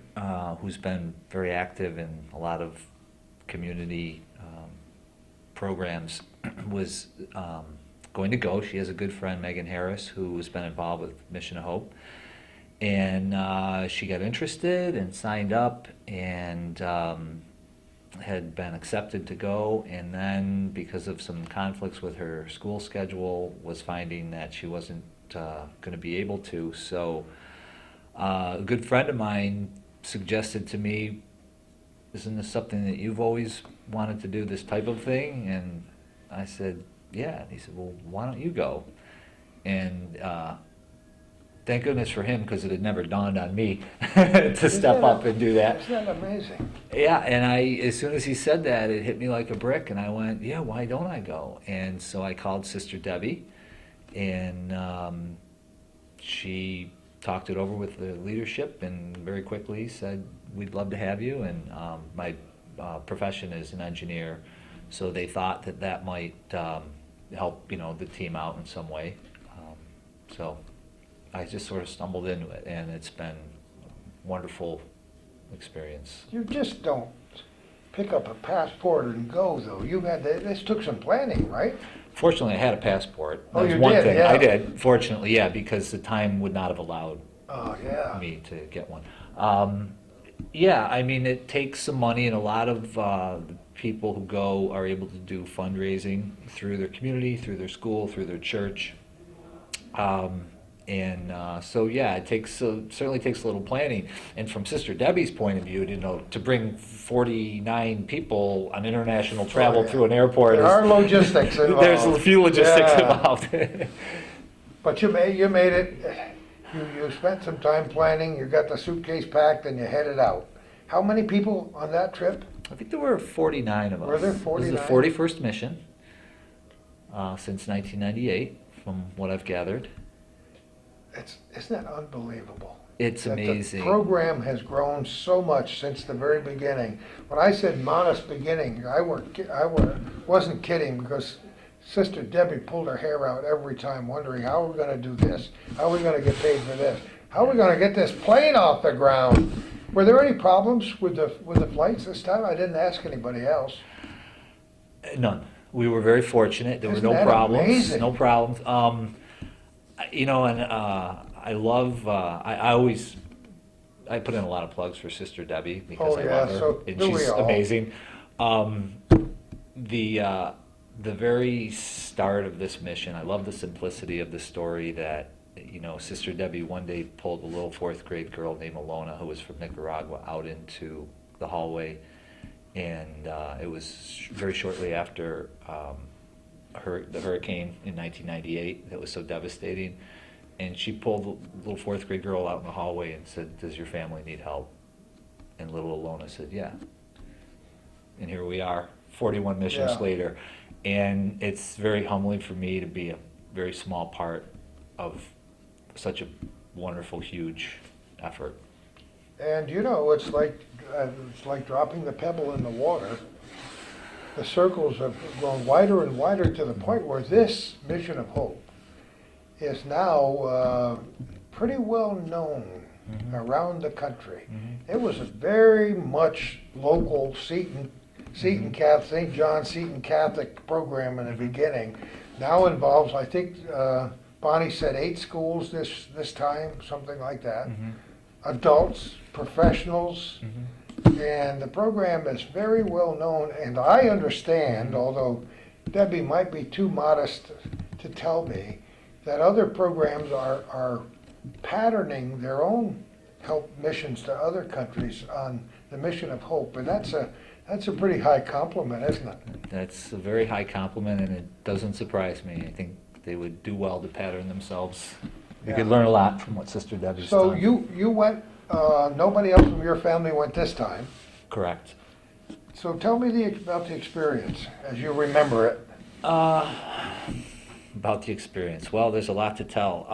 who's been very active in a lot of community programs, was going to go. She has a good friend, Megan Harris, who has been involved with Mission of Hope. And she got interested and signed up and had been accepted to go. And then, because of some conflicts with her school schedule, was finding that she wasn't going to be able to. So a good friend of mine suggested to me, isn't this something that you've always wanted to do, this type of thing? And I said, yeah. And he said, well, why don't you go? And thank goodness for him, because it had never dawned on me to step up and do that. Isn't that amazing? Yeah, and as soon as he said that, it hit me like a brick, and I went, yeah, why don't I go? And so I called Sister Debbie, and she talked it over with the leadership, and very quickly said, we'd love to have you. And my profession is an engineer, so they thought that that might help, the team out in some way. So I just sort of stumbled into it, and it's been a wonderful experience. You just don't pick up a passport and go, though. This took some planning, right? Fortunately, I had a passport. Oh, That was you one did, thing. yeah. I did, fortunately, yeah, because the time would not have allowed Oh, yeah. me to get one. Yeah, I mean, it takes some money, and a lot of the people who go are able to do fundraising through their community, through their school, through their church. So yeah, it certainly takes a little planning. And from Sister Debbie's point of view, to bring 49 people on international travel yeah. through an airport, There are logistics involved. there's a few logistics Yeah. involved. But you made it. You spent some time planning. You got the suitcase packed, and you headed out. How many people on that trip? I think there were 49 of us. Were there This 49? is the 41st mission since 1998, from what I've gathered. Isn't that unbelievable? It's That amazing. The program has grown so much since the very beginning. When I said modest beginning, I wasn't kidding, because Sister Debbie pulled her hair out every time, wondering how are we going to do this? How are we going to get paid for this? How are we going to get this plane off the ground? Were there any problems with the flights this time? I didn't ask anybody else. None. We were very fortunate. There were Isn't no that problems. amazing? No problems. I love. I put in a lot of plugs for Sister Debbie because Oh, I yeah, love her, so and do we she's all. amazing. The very start of this mission, I love the simplicity of the story that, Sister Debbie one day pulled a little fourth grade girl named Alona, who was from Nicaragua, out into the hallway, and it was very shortly after the hurricane in 1998 that was so devastating, and she pulled the little fourth grade girl out in the hallway and said, "Does your family need help?" And little Alona said, "Yeah." And here we are, 41 missions Yeah. later. And it's very humbling for me to be a very small part of such a wonderful, huge effort. And it's like dropping the pebble in the water. The circles have grown wider and wider to the point where this Mission of Hope is now pretty well known around the country. It was a very much local Seton Catholic, St. John Seton Catholic program in the beginning. Now involves, I think, Bonnie said 8 schools this time, something like that. Adults, professionals, and the program is very well known. And I understand, although Debbie might be too modest to tell me, that other programs are patterning their own help missions to other countries on the Mission of Hope, and that's a pretty high compliment, isn't it? That's a very high compliment, and it doesn't surprise me. I think they would do well to pattern themselves. You could Yeah. learn a lot from what Sister Debbie's So done. you went. Nobody else from your family went this time. Correct. So tell me about the experience as you remember it. About the experience. Well, there's a lot to tell.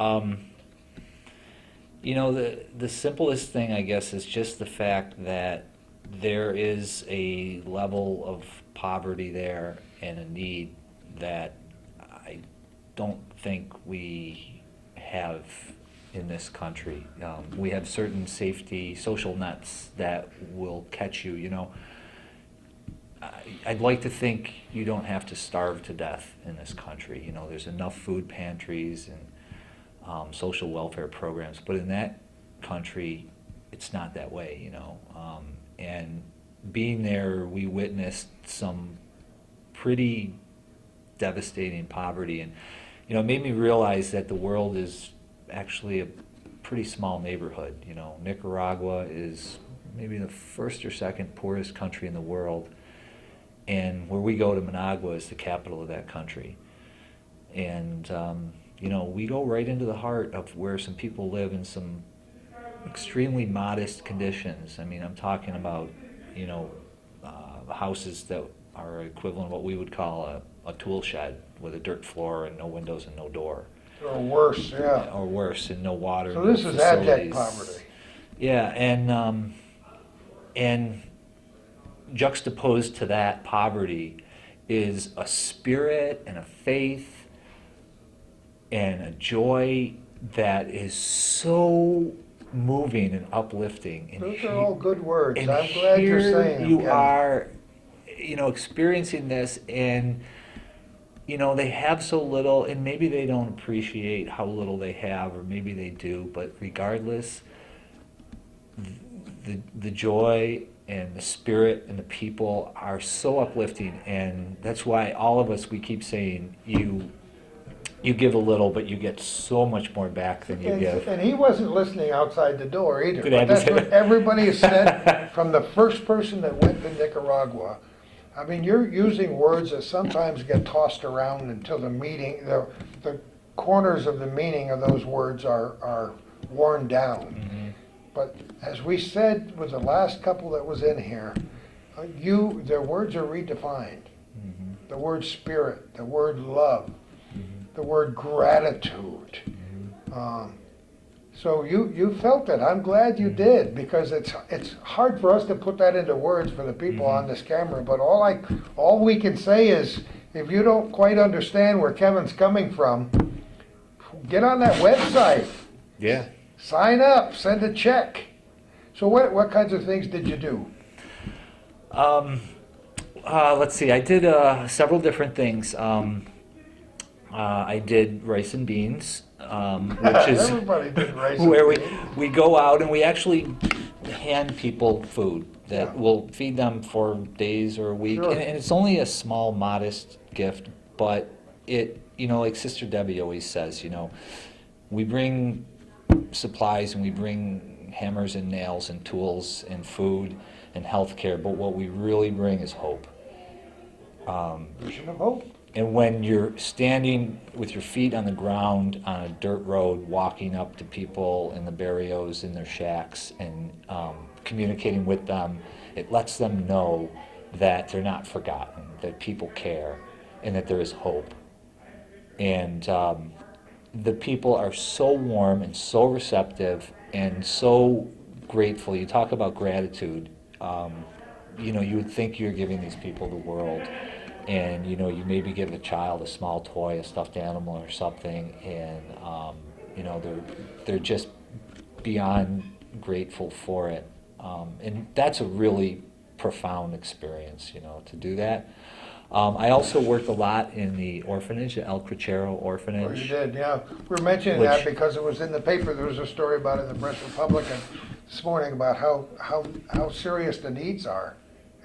The simplest thing, I guess, is just the fact that there is a level of poverty there and a need that I don't think we have in this country. We have certain safety social nets that will catch you, you know. I'd like to think you don't have to starve to death in this country. You know, there's enough food pantries and social welfare programs, but in that country, it's not that way, you know. And being there, we witnessed some pretty devastating poverty, and you know, it made me realize that the world is actually a pretty small neighborhood. You know, Nicaragua is maybe the first or second poorest country in the world, and where we go to Managua is the capital of that country. And you know, we go right into the heart of where some people live in some extremely modest conditions. I mean, I'm talking about, you know, houses that are equivalent of what we would call a tool shed with a dirt floor and no windows and no door. Or worse, yeah. Or worse, and no water. So no this is abject facilities. poverty. Yeah, and juxtaposed to that poverty is a spirit and a faith and a joy that is so moving and uplifting. And Those are all good words. and I'm glad you're here saying them, you Kevin. are, you know, experiencing this, and you know, they have so little, and maybe they don't appreciate how little they have, or maybe they do, but regardless, the joy and the spirit and the people are so uplifting, and that's why all of us, we keep saying, you give a little, but you get so much more back than you give. And he wasn't listening outside the door either. Good But that's answer. what everybody has said from the first person that went to Nicaragua. I mean, you're using words that sometimes get tossed around until the meaning, the corners of the meaning of those words are worn down. Mm-hmm. But as we said with the last couple that was in here, their words are redefined. Mm-hmm. The word spirit, the word love, Mm-hmm. the word gratitude. So you felt it. I'm glad you did, because it's hard for us to put that into words for the people on this camera. But all we can say is, if you don't quite understand where Kevin's coming from, get on that website, Yeah. sign up, send a check. So what kinds of things did you do? Let's see. I did several different things. I did rice and beans, which is Everybody did rice where and beans. we go out and we actually hand people food that Yeah. will feed them for days or a week, Sure. and it's only a small, modest gift, but it, you know, like Sister Debbie always says, you know, we bring supplies and we bring hammers and nails and tools and food and healthcare, but what we really bring is hope. Vision of hope. And when you're standing with your feet on the ground on a dirt road, walking up to people in the barrios, in their shacks, and communicating with them, it lets them know that they're not forgotten, that people care, and that there is hope. And the people are so warm and so receptive and so grateful. You talk about gratitude. You know, you would think you're giving these people the world. And you know, you maybe give a child a small toy, a stuffed animal or something, and you know, they're just beyond grateful for it. And that's a really profound experience, you know, to do that. I also worked a lot in the orphanage, the El Crachero Oh, orphanage. you did, yeah. We're mentioning Which- that because it was in the paper. There was a story about it in the Press Republican this morning about how serious the needs are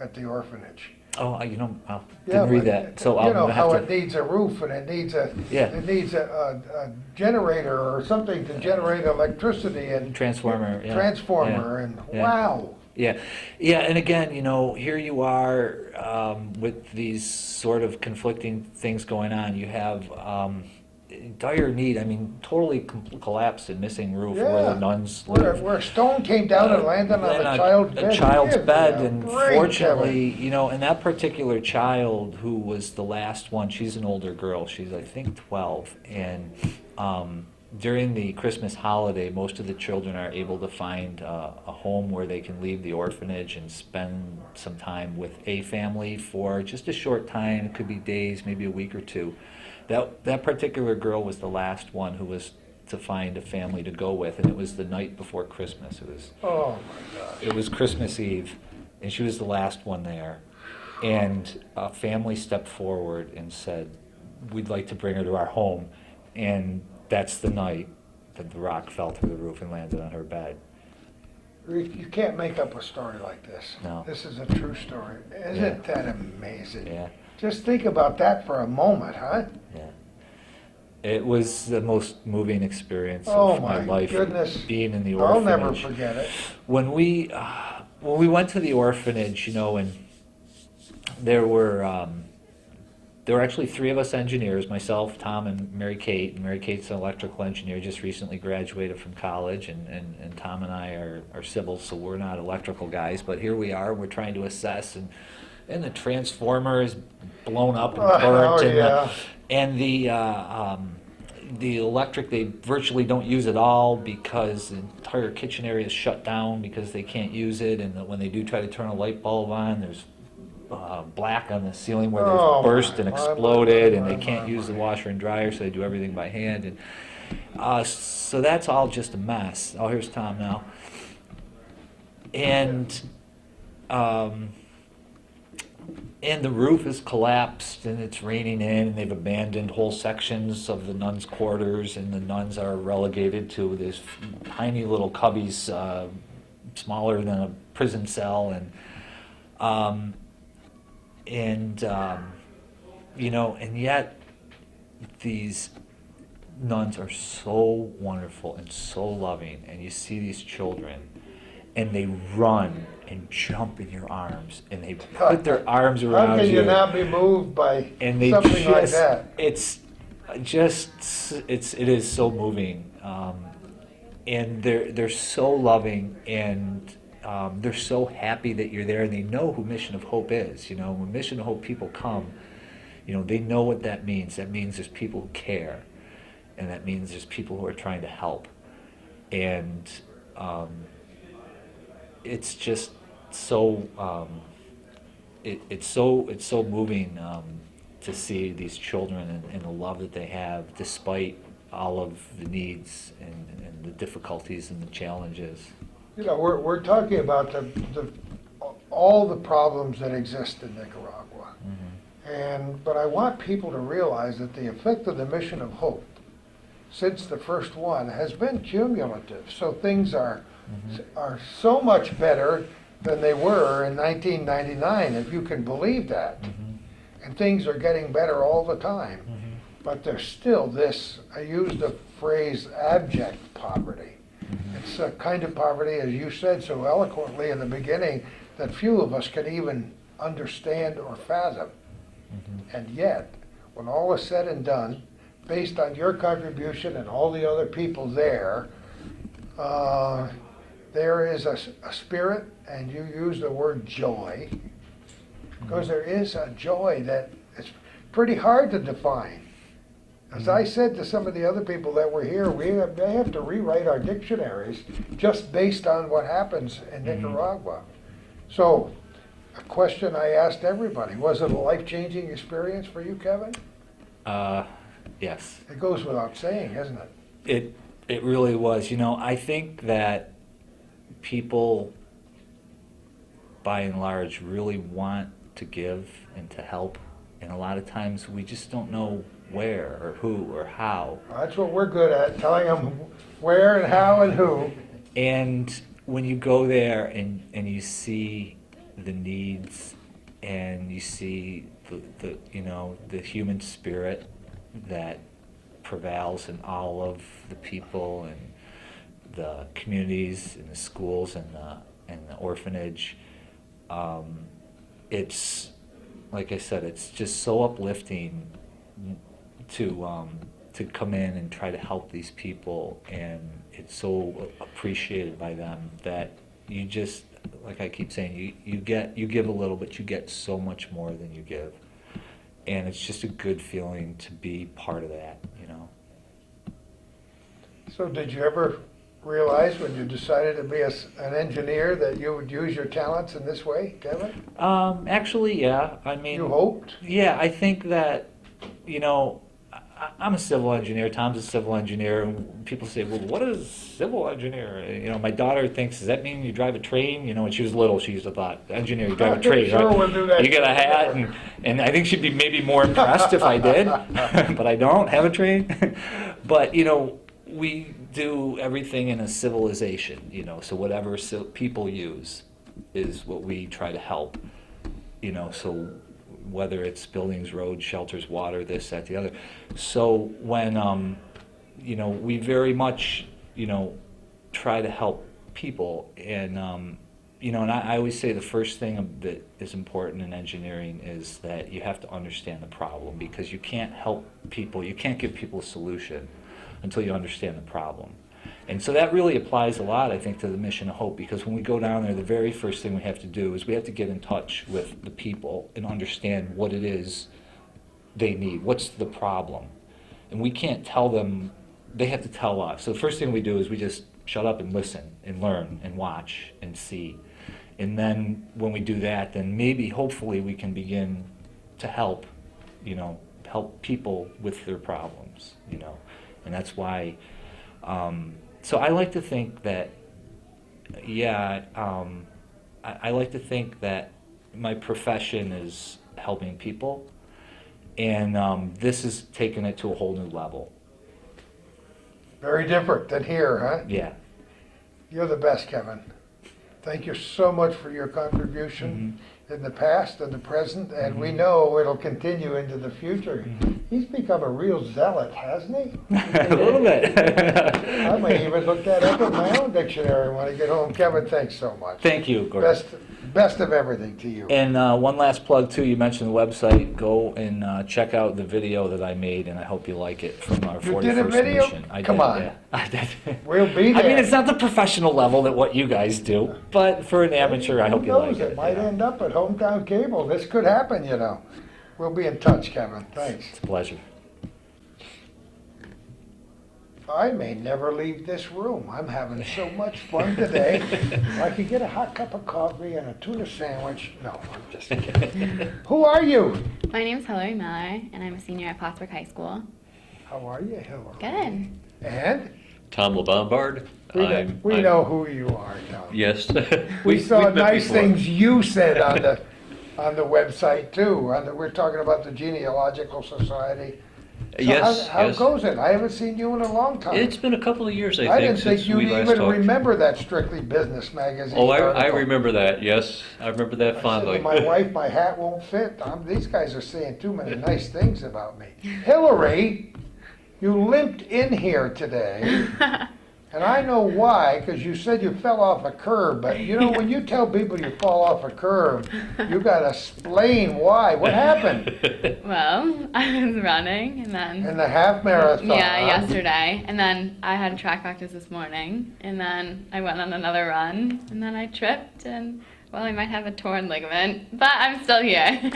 at the orphanage. Oh, you know, I Yeah, didn't read but, that, so you I'm know gonna how have it to. needs a roof and it needs Yeah. a generator or something to generate electricity and Transformer, yeah. transformer and Yeah. wow. Yeah, yeah, and again, you know, here you are with these sort of conflicting things going on. You have dire need. I mean, totally collapsed and missing roof where Yeah. the nuns Where live. a stone came down and landed on Then a child's bed. A child's Give me bed, a and break, fortunately, you know, and that particular child who was the last one, she's an older girl. She's, I think, 12, and during the Christmas holiday, most of the children are able to find a home where they can leave the orphanage and spend some time with a family for just a short time. It could be days, maybe a week or two. That particular girl was the last one who was to find a family to go with, and it was the night before Christmas. Oh my gosh. It was Christmas Eve, and she was the last one there. And a family stepped forward and said, "We'd like to bring her to our home." And that's the night that the rock fell through the roof and landed on her bed. You can't make up a story like this. No. This is a true story. Isn't that amazing? Yeah, Just think about that for a moment, huh? yeah. It was the most moving experience Oh of my my life, goodness. being in the I'll orphanage. never forget it. When we went to the orphanage, you know, and there were actually three of us engineers, myself, Tom, and Mary Kate. And Mary Kate's an electrical engineer, just recently graduated from college, and Tom and I are civil, so we're not electrical guys. But here we are, we're trying to assess, and the transformer is blown up and burnt, Oh, yeah. and the electric, they virtually don't use at all because the entire kitchen area is shut down because they can't use it, and when they do try to turn a light bulb on, there's black on the ceiling where Oh, they've burst and my, exploded, and my, they can't my, use the my. washer and dryer, so they do everything by hand. And so that's all just a mess. Oh, here's Tom now. And the roof is collapsed, and it's raining in, and they've abandoned whole sections of the nuns' quarters, and the nuns are relegated to this tiny little cubbies, smaller than a prison cell, you know, and yet these nuns are so wonderful and so loving, and you see these children, and they run and jump in your arms, and they put their arms How around can you you, not be moved by and they something like just, that? it is so moving, and they're so loving, and they're so happy that you're there, and they know who Mission of Hope is. You know, when Mission of Hope people come, you know, they know what that means. That means there's people who care, and that means there's people who are trying to help, and it's just so it's so moving to see these children and the love that they have despite all of the needs and the difficulties and the challenges. You know, we're talking about all the problems that exist in Nicaragua. But I want people to realize that the effect of the Mission of Hope since the first one has been cumulative. So things are so much better than they were in 1999, if you can believe that. And things are getting better all the time. But there's still this, I used the phrase abject poverty. It's a kind of poverty, as you said so eloquently in the beginning, that few of us can even understand or fathom. And yet, when all is said and done, based on your contribution and all the other people there, there is a spirit, and you use the word joy, because there is a joy that is pretty hard to define. As I said to some of the other people that were here, they have to rewrite our dictionaries just based on what happens in Nicaragua. So, a question I asked everybody, was it a life-changing experience for you, Kevin? Yes. It goes without saying, isn't it? It really was. You know, I think that people, by and large, really want to give and to help, and a lot of times we just don't know where or who or how. That's what we're good at, telling them where and how and who. And when you go there and you see the needs and you see the you know, the human spirit that prevails in all of the people and the communities and the schools and the orphanage, it's, like I said, it's just so uplifting to come in and try to help these people, and it's so appreciated by them that you just, like I keep saying, you give a little, but you get so much more than you give, and it's just a good feeling to be part of that, you know. So did you ever realize when you decided to be an engineer that you would use your talents in this way, Kevin? Actually, yeah. I mean, You hoped? yeah, I think that, you know, I'm a civil engineer, Tom's a civil engineer, and people say, well, what is civil engineer? You know, my daughter thinks, does that mean you drive a train? You know, when she was little, she used to thought, engineer, you drive a train, Sure, right? we'll do that. You get a hat, and I think she'd be maybe more impressed if I did, but I don't have a train. But, you know, we do everything in a civilization, you know, so whatever people use is what we try to help, you know, so whether it's buildings, roads, shelters, water, this, that, the other. So when, you know, we very much, you know, try to help people, and, you know, and I always say the first thing that is important in engineering is that you have to understand the problem, because you can't help people, you can't give people a solution until you understand the problem. And so that really applies a lot, I think, to the mission of hope, because when we go down there, the very first thing we have to do is we have to get in touch with the people and understand what it is they need, what's the problem. And we can't tell them, they have to tell us. So the first thing we do is we just shut up and listen and learn and watch and see. And then when we do that, then maybe, hopefully, we can begin to help, you know, help people with their problems, you know. And that's why, so I like to think that, yeah, I like to think that my profession is helping people, and this has taken it to a whole new level. Very different than here, huh? Yeah. You're the best, Kevin. Thank you so much for your contribution in the past and the present, and we know it'll continue into the future. He's become a real zealot, hasn't he? A little bit. I may even look that up in my own dictionary when I get home. Kevin, thanks so much. Thank you, Gordon. Best of everything to you. And one last plug too, you mentioned the website. Go and check out the video that I made, and I hope you like it, from our 41st You did a video? mission. I Come did, on. yeah. I did. We'll be there. I mean, it's not the professional level that what you guys do, but for an amateur, I hope you like Who knows, it. it might yeah. end up at Hometown Cable. This could happen, you know. We'll be in touch, Kevin. Thanks. It's a pleasure. I may never leave this room. I'm having so much fun today. If I could get a hot cup of coffee and a tuna sandwich. No, I'm just kidding. Who are you? My name's Hillary Miller, and I'm a senior at Plattsburgh High School. How are you, Hillary? Good. And? Tom LeBombard. We know who you are, Tom. Yes. We saw we've met nice before. things you said on the website too. We're talking about the Genealogical Society. So Yes, how yes. goes it? I haven't seen you in a long time. It's been a couple of years, I I think, didn't think since you'd we last even talked. remember that Strictly Business magazine. Oh, I article. remember that, yes. I remember I that said fondly. to my wife, my hat won't fit. These guys are saying too many nice things about me. Hillary, you limped in here today, and I know why, because you said you fell off a curb. But you know, when you tell people you fall off a curb, you got to explain why. What happened? Well, I was running, and then In the half marathon. yeah, yesterday, and then I had track practice this morning, and then I went on another run, and then I tripped, and well, I might have a torn ligament, but I'm still here.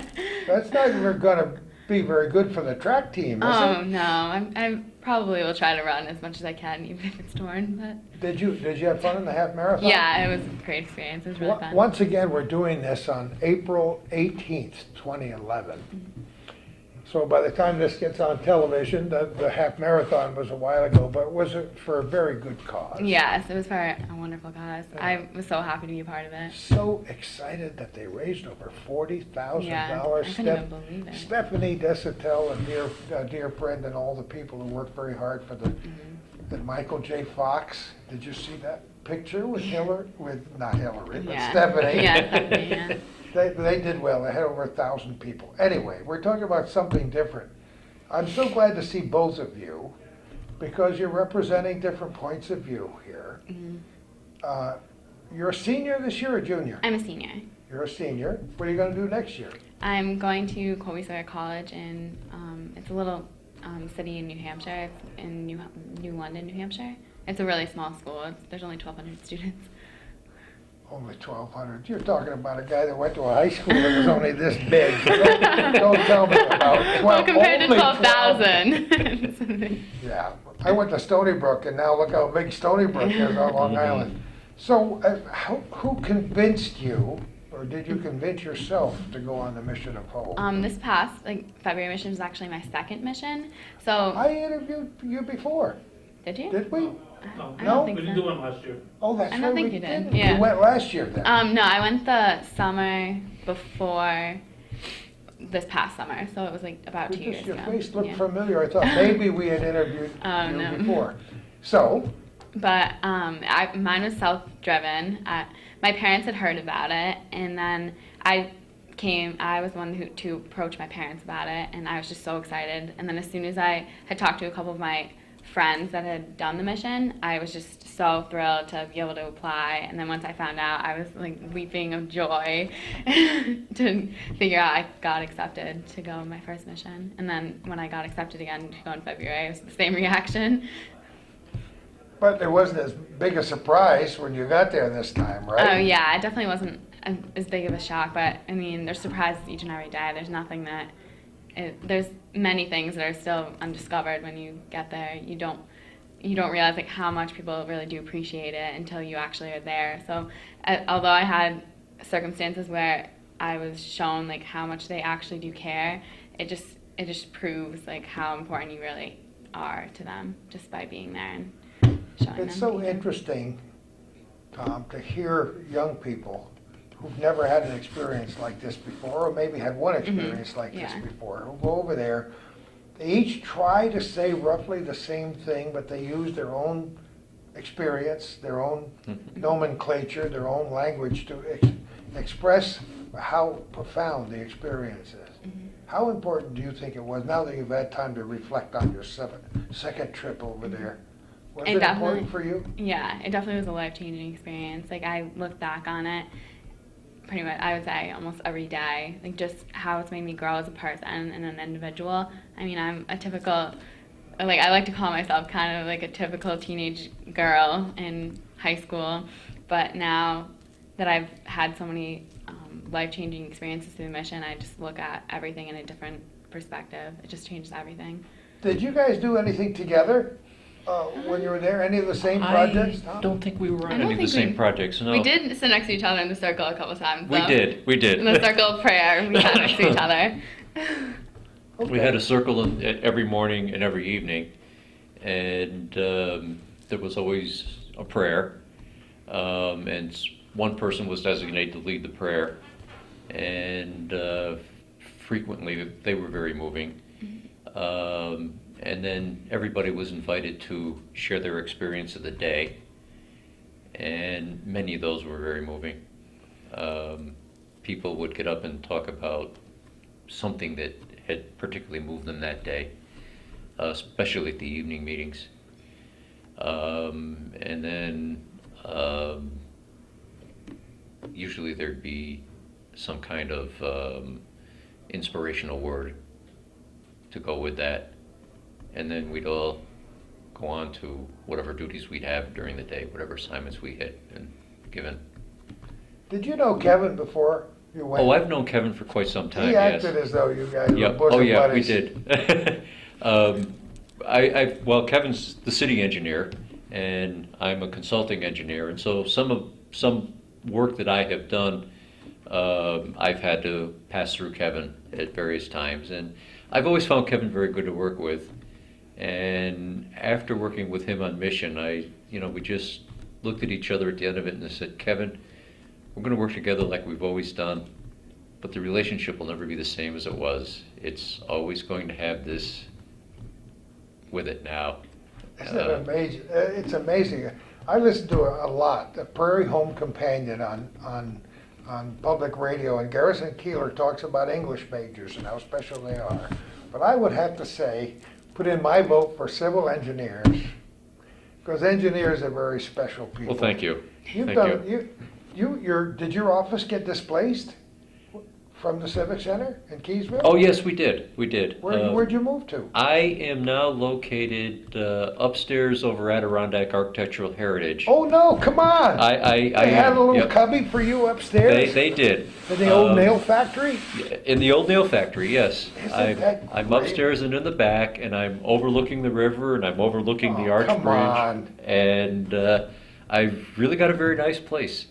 That's not going to be very good for the track team, is Oh it? no, I probably will try to run as much as I can, even if it's torn. But Did you have fun in the half marathon? yeah, it was a great experience. It was really fun. Once again, we're doing this on April 18th, 2011. So by the time this gets on television, the half marathon was a while ago, but was it for a very good cause? Yes, it was for a wonderful cause. I was so happy to be a part of it. So excited that they raised over $40,000. Yeah, I couldn't even believe it. Stephanie Desatel, a dear friend, and all the people who worked very hard for the Michael J. Fox. Did you see that picture with Hillary? Not Hillary, but Yeah. Stephanie. Yeah, Stephanie, yeah. They did well. They had over 1,000 people. Anyway, we're talking about something different. I'm so glad to see both of you because you're representing different points of view here. You're a senior this year or junior? I'm a senior. You're a senior. What are you going to do next year? I'm going to Colby Sawyer College, and it's a little city in New Hampshire. It's in New London, New Hampshire. It's a really small school. There's only 1,200 students. Only 1,200. You're talking about a guy that went to a high school that was only this big. Don't tell me about 12. Well, compared to only 12,000. Yeah, I went to Stony Brook, and now look how big Stony Brook is on Long Island. So, who convinced you Or did you convince yourself to go on the mission of hope? This past February mission was actually my second mission. So I interviewed you before, did you? did we? No, I No? don't think we so. didn't do one last year. Oh, that's I don't right, think we you did, didn't. yeah. You went last year then. No, I went the summer before this past summer, so it was like about 2 years Your ago. face looked Yeah. familiar. I thought maybe we had interviewed Oh, you no. before. So, But mine was self-driven. My parents had heard about it, and then I was one to approach my parents about it, and I was just so excited. And then as soon as I had talked to a couple of my friends that had done the mission, I was just so thrilled to be able to apply. And then once I found out, I was like weeping of joy to figure out I got accepted to go on my first mission. And then when I got accepted again to go in February, it was the same reaction. but it wasn't as big a surprise when you got there this time, right? Oh yeah, it definitely wasn't as big of a shock, but I mean, there's surprises each and every day. There's nothing that, there's many things that are still undiscovered when you get there. You don't realize like how much people really do appreciate it until you actually are there. So although I had circumstances where I was shown like how much they actually do care, it just proves like how important you really are to them just by being there and showing them. It's so being there. interesting, Tom, to hear young people who've never had an experience like this before, or maybe had one experience like this Yeah. before, who go over there. They each try to say roughly the same thing, but they use their own experience, their own nomenclature, their own language to express how profound the experience is. How important do you think it was, now that you've had time to reflect on your second trip over there? Was It it definitely- important for you? Yeah, it definitely was a life-changing experience. Like I look back on it, pretty much, I would say almost every day, like just how it's made me grow as a person and an individual. I mean, I'm a typical, like I like to call myself kind of like a typical teenage girl in high school, but now that I've had so many life-changing experiences through the mission, I just look at everything in a different perspective. It just changes everything. Did you guys do anything together when you were there? Any of the same projects? I Tom? don't think we were I on don't any of the think same we- projects, no. We did sit next to each other in the circle a couple times. We though. did. In the circle of prayer, we sat next to each other. We had a circle every morning and every evening, and there was always a prayer, and one person was designated to lead the prayer, and frequently they were very moving. And then everybody was invited to share their experience of the day, and many of those were very moving. People would get up and talk about something that had particularly moved them that day, especially at the evening meetings. And then usually there'd be some kind of inspirational word to go with that. And then we'd all go on to whatever duties we'd have during the day, whatever assignments we had been given. Did you know Kevin before you went? Oh, I've known Kevin for quite some time, He yes. acted as though you guys were Yep. bosom Oh, yeah, buddies. we did. Well, Kevin's the city engineer, and I'm a consulting engineer, and so some work that I have done, I've had to pass through Kevin at various times, and I've always found Kevin very good to work with. And after working with him on mission, we just looked at each other at the end of it and said, Kevin, we're going to work together like we've always done, but the relationship will never be the same as it was. It's always going to have this with it now. Isn't it amazing? It's amazing. I listen to a lot, the Prairie Home Companion on public radio, and Garrison Keeler talks about English majors and how special they are. But I would have to say, put in my vote for civil engineers, because engineers are very special people. Well, thank you. You've Thank done, you. did your office get displaced from the Civic Center in Keysville? Oh, yes, we did. We did. Where'd you move to? I am now located upstairs over Adirondack Architectural Heritage. Oh, no, come on! I They had a little yep. cubby for you upstairs? They did. In the old nail factory? In the old nail factory, yes. Isn't that I'm great? upstairs and in the back, and I'm overlooking the river, and I'm overlooking the Oh, arch come bridge. on. And I've really got a very nice place.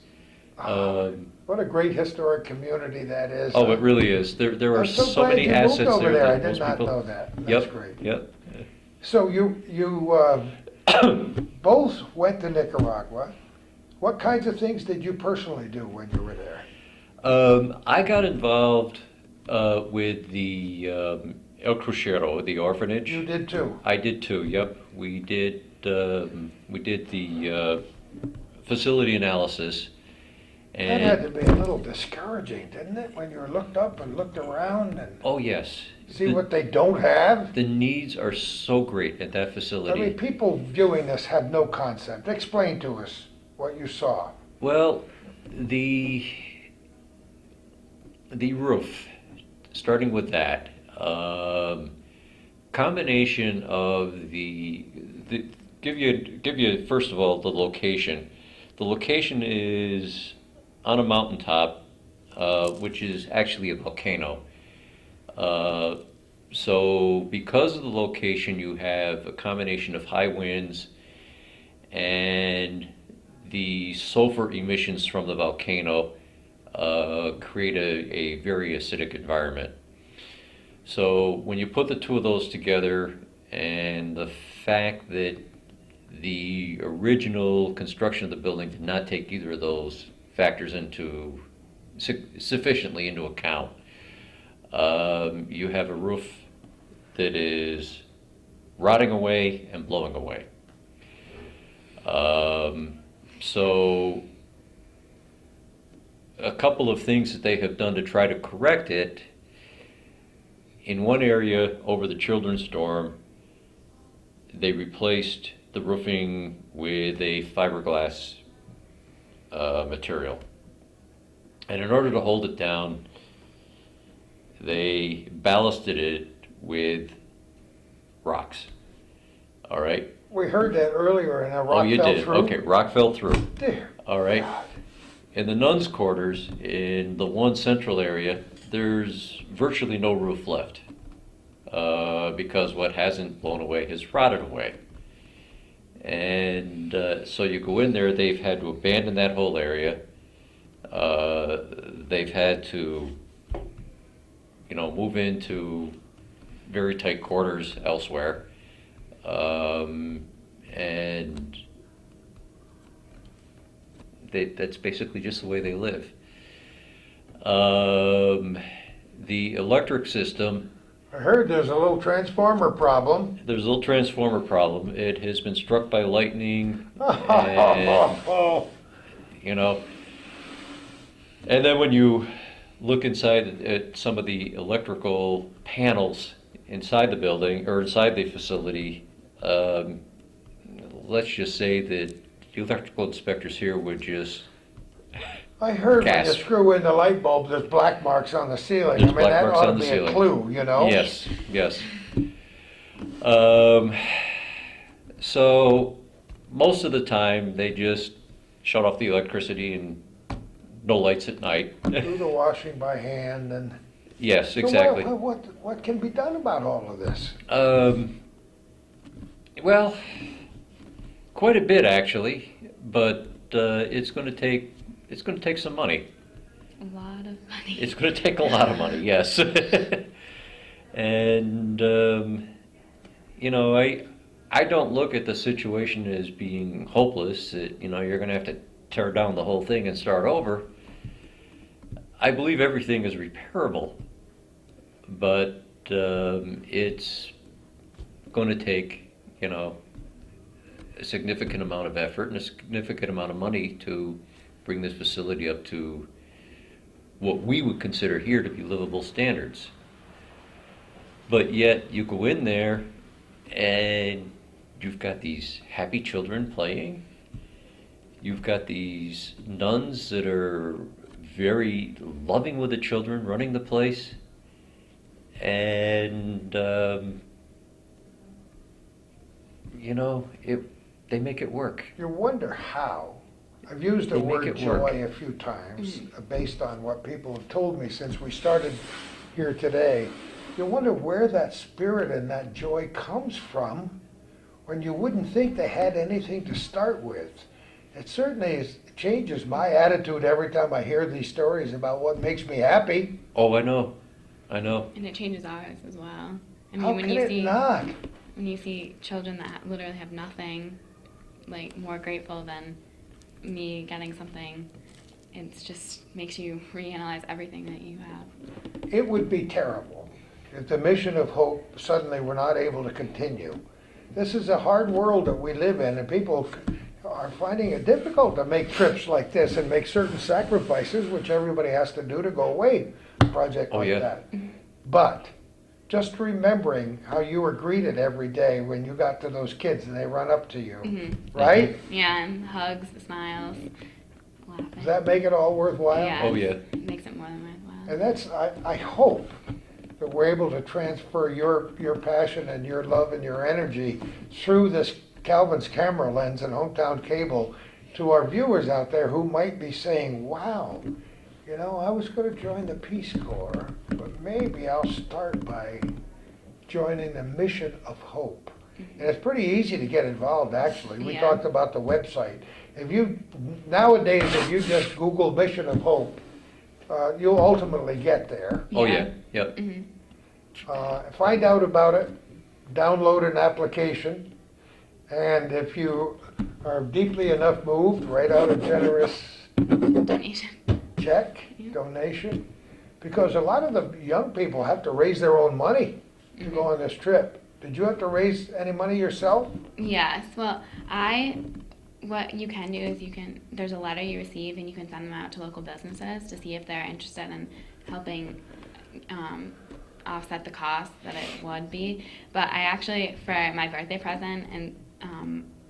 What a great historic community that is. Oh, it really is. There are I'm so so glad many you moved assets over there there. I that did most not people. know that. That's Yep, great. yep. So you both went to Nicaragua. What kinds of things did you personally do when you were there? I got involved with the El Crucero, the orphanage. You did too. I did too. Yep, we did the facility analysis, That had and to be a little discouraging, didn't it, when you looked up and looked around and oh yes, see what they don't have? the needs are so great at that I facility. mean, people viewing this have no concept. Explain to us what you saw. Well, the roof, starting with that, combination of the give you first of all the location. The location is on a mountaintop, which is actually a volcano. So because of the location, you have a combination of high winds and the sulfur emissions from the volcano create a very acidic environment. So when you put the two of those together, and the fact that the original construction of the building did not take either of those factors into sufficiently into account, you have a roof that is rotting away and blowing away. So a couple of things that they have done to try to correct it. In one area over the children's dorm, they replaced the roofing with a fiberglass material. And in order to hold it down, they ballasted it with rocks. All right? We heard that earlier and a Oh, rock you fell did? through. Okay, rock fell through. Dear All right? God. In the nuns' quarters, in the one central area, there's virtually no roof left because what hasn't blown away has rotted away. And so you go in there, they've had to abandon that whole area. They've had to, move into very tight quarters elsewhere. And that's basically just the way they live. The electric system, I heard there's a little transformer problem. there's a little transformer problem. It has been struck by lightning, and, and then when you look inside at some of the electrical panels inside the building or inside the facility, let's just say that the electrical inspectors here would just I heard when you Gasp. screw in the light bulb, there's black marks on the ceiling. There's I mean, black that marks ought to on the be ceiling. a clue, you know? Yes, yes. So most of the time they just shut off the electricity and no lights at night. Do the washing by hand and. Yes, So exactly. what can be done about all of this? Well, quite a bit actually, but it's going to take some money. A lot of money. It's going to take a lot of money, yes. And I don't look at the situation as being hopeless. That you're going to have to tear down the whole thing and start over. I believe everything is repairable, but it's going to take a significant amount of effort and a significant amount of money to bring this facility up to what we would consider here to be livable standards. But yet you go in there and you've got these happy children playing. You've got these nuns that are very loving with the children, running the place. And, they make it work. You wonder how. I've used the They make word it work. joy a few times based on what people have told me since we started here today. You wonder where that spirit and that joy comes from when you wouldn't think they had anything to start with. It certainly is, changes my attitude every time I hear these stories about what makes me happy. Oh, I know. I know. And it changes ours as well. I mean, How when can you it see not? when you see children that literally have nothing, like more grateful than me getting something, it just makes you reanalyze everything that you have. It would be terrible if the mission of hope suddenly were not able to continue. This is a hard world that we live in, and people are finding it difficult to make trips like this and make certain sacrifices, which everybody has to do to go away, a project Oh, like yeah. that. But just remembering how you were greeted every day when you got to those kids and they run up to you, Mm-hmm. right? Yeah, and hugs, the smiles, laughing. Does that make it all worthwhile? Yeah. Oh, yeah. It makes it more than worthwhile. And that's, I hope that we're able to transfer your passion and your love and your energy through this Calvin's camera lens and Hometown Cable to our viewers out there who might be saying, wow, you know, I was going to join the Peace Corps, but maybe I'll start by joining the Mission of Hope. And it's pretty easy to get involved, actually. We Yeah. talked about the website. Nowadays, if you just Google Mission of Hope, you'll ultimately get there. Oh, yeah. Yep. Find out about it, download an application, and if you are deeply enough moved, write out a generous Donation. check, donation, because a lot of the young people have to raise their own money to go on this trip. Did you have to raise any money yourself? Yes. Well, what you can do is there's a letter you receive and you can send them out to local businesses to see if they're interested in helping offset the cost that it would be. But I actually, for my birthday present, and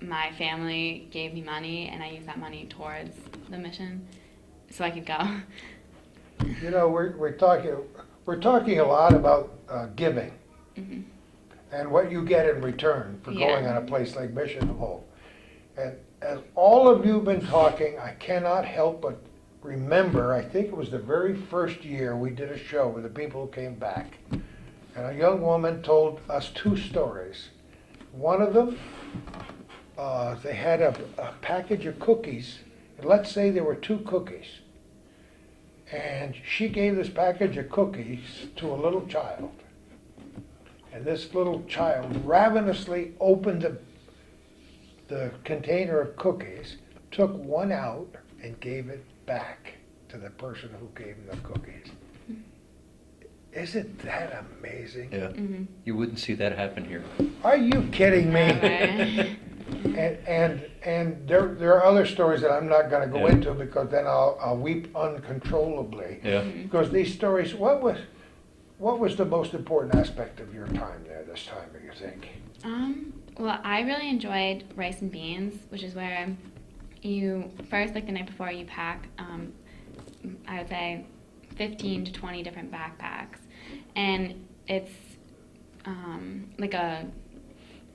my family gave me money, and I used that money towards the mission so I could go. You know, we're talking a lot about giving and what you get in return for going Yeah. on a place like Mission of Hope. And as all of you have been talking, I cannot help but remember, I think it was the very first year we did a show with the people who came back. And a young woman told us two stories. One of them, they had a package of cookies. And let's say there were 2 cookies. And she gave this package of cookies to a little child. And this little child ravenously opened the container of cookies, took one out, and gave it back to the person who gave him the cookies. Isn't that amazing? Yeah. You wouldn't see that happen here. Are you kidding me? Never. And there are other stories that I'm not going to go Yeah. into because then I'll weep uncontrollably. Yeah. Because these stories, what was the most important aspect of your time there this time, do you think? Well, I really enjoyed rice and beans, which is where you first, like the night before, you pack, I would say, 15 to 20 different backpacks. And it's like a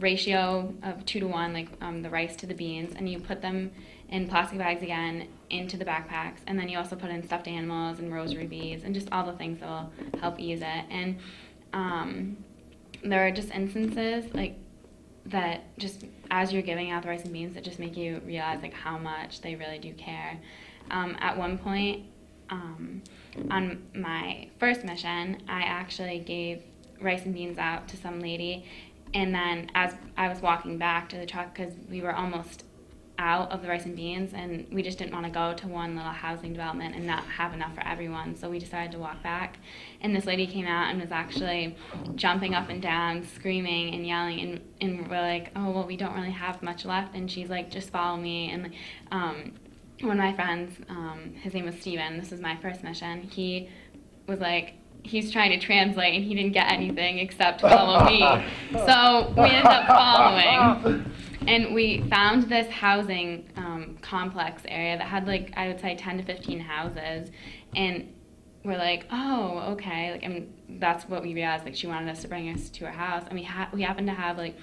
ratio of 2 to 1, like the rice to the beans, and you put them in plastic bags again into the backpacks, and then you also put in stuffed animals and rosary beads and just all the things that will help ease it. And there are just instances like that, just as you're giving out the rice and beans, that just make you realize like how much they really do care. At one point, on my first mission, I actually gave rice and beans out to some lady, and then as I was walking back to the truck, because we were almost out of the rice and beans, and we just didn't want to go to one little housing development and not have enough for everyone, so we decided to walk back. And this lady came out and was actually jumping up and down, screaming and yelling, and we're like, oh, well, we don't really have much left. And she's like, just follow me. And one of my friends, his name was Steven, this was my first mission, he was like, he's trying to translate, and he didn't get anything except follow me. So we ended up following. And we found this housing complex area that had, like, I would say 10 to 15 houses. And we're like, oh, okay. Like, I mean, that's what we realized. Like, she wanted us to bring us to her house. And we happened to have, like,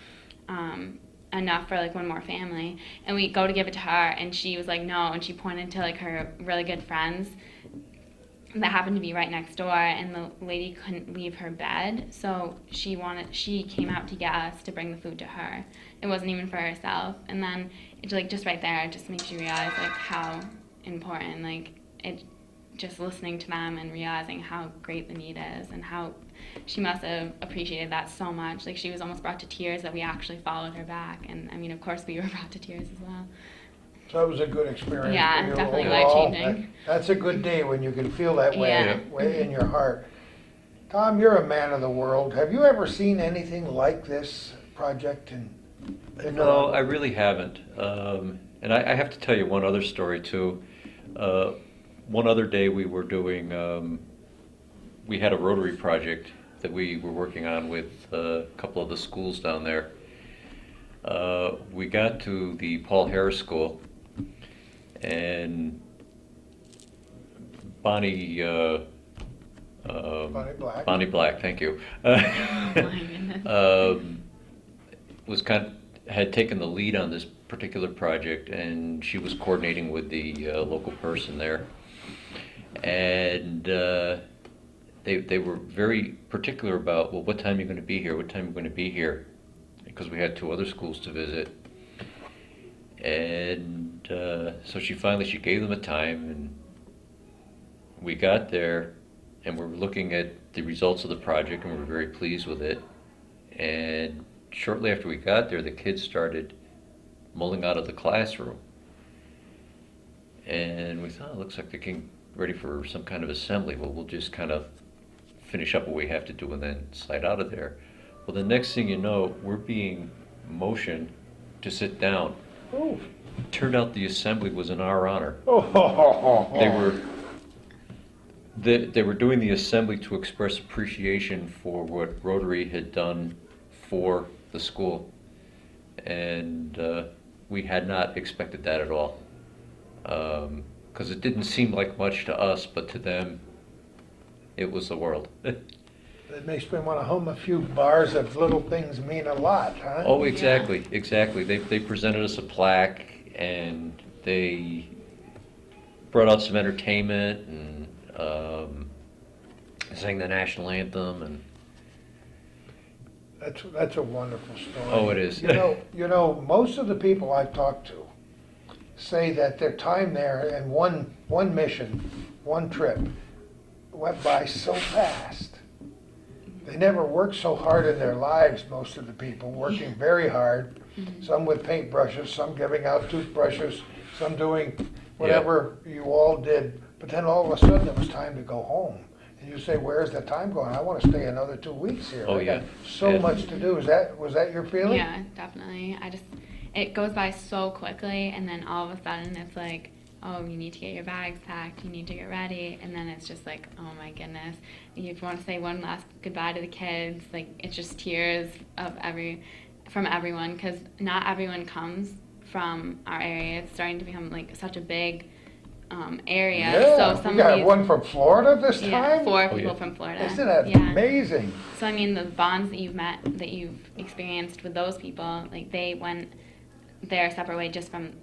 enough for, like, one more family. And we go to give it to her, and she was like, no. And she pointed to, like, her really good friends that happened to be right next door, and the lady couldn't leave her bed, so she came out to get us to bring the food to her. It wasn't even for herself. And then it, like, just right there, it just makes you realize like how important, like, it, just listening to them and realizing how great the need is, and how she must have appreciated that so much. Like, she was almost brought to tears that we actually followed her back. And I mean, of course we were brought to tears as well. So that was a good experience. Yeah, for you definitely overall. life-changing. That's a good day when you can feel that way, Yeah. way in your heart. Tom, you're a man of the world. Have you ever seen anything like this project in No, I really haven't. And I have to tell you one other story too. One other day we were doing, we had a Rotary project that we were working on with a couple of the schools down there. We got to the Paul Harris School, and Bonnie, Bonnie Black. Bonnie Black, thank you. Oh my goodness. Was had taken the lead on this particular project, and she was coordinating with the local person there. And they were very particular about, well, what time are you going to be here? What time are you going to be here? Because we had 2 other schools to visit. And so she gave them a time, and we got there, and we're looking at the results of the project, and we were very pleased with it. And shortly after we got there, the kids started mulling out of the classroom. And we thought, it looks like they're getting ready for some kind of assembly. Well, we'll just kind of finish up what we have to do and then slide out of there. Well, the next thing you know, we're being motioned to sit down. Oh. Turned out the assembly was in our honor. Oh. They were doing the assembly to express appreciation for what Rotary had done for the school, and we had not expected that at all, because it didn't seem like much to us, but to them, it was the world. It makes me want to hum a few bars of Little Things Mean a Lot, huh? Oh, exactly. They presented us a plaque, and they brought out some entertainment, and sang the national anthem, and That's a wonderful story. Oh, it is. You know, most of the people I've talked to say that their time there and one mission, one trip, went by so fast. They never worked so hard in their lives, most of the people, working very hard, some with paintbrushes, some giving out toothbrushes, some doing whatever you all did. But then all of a sudden it was time to go home. And you say, where's the time going? I want to stay another 2 weeks here. Oh, I got yeah. so Yeah. much to do. Was that your feeling? Yeah, definitely. It goes by so quickly, and then all of a sudden it's like, oh, you need to get your bags packed, you need to get ready, and then it's just like, oh my goodness. You want to say one last goodbye to the kids, like, it's just tears from everyone, because not everyone comes from our area. It's starting to become like such a big area. Yeah, So some we got of these, one from Florida this yeah, time? 4 Oh, people yeah. from Florida. Isn't that yeah. amazing? So I mean, the bonds that you've experienced with those people, like, they went their separate way just from,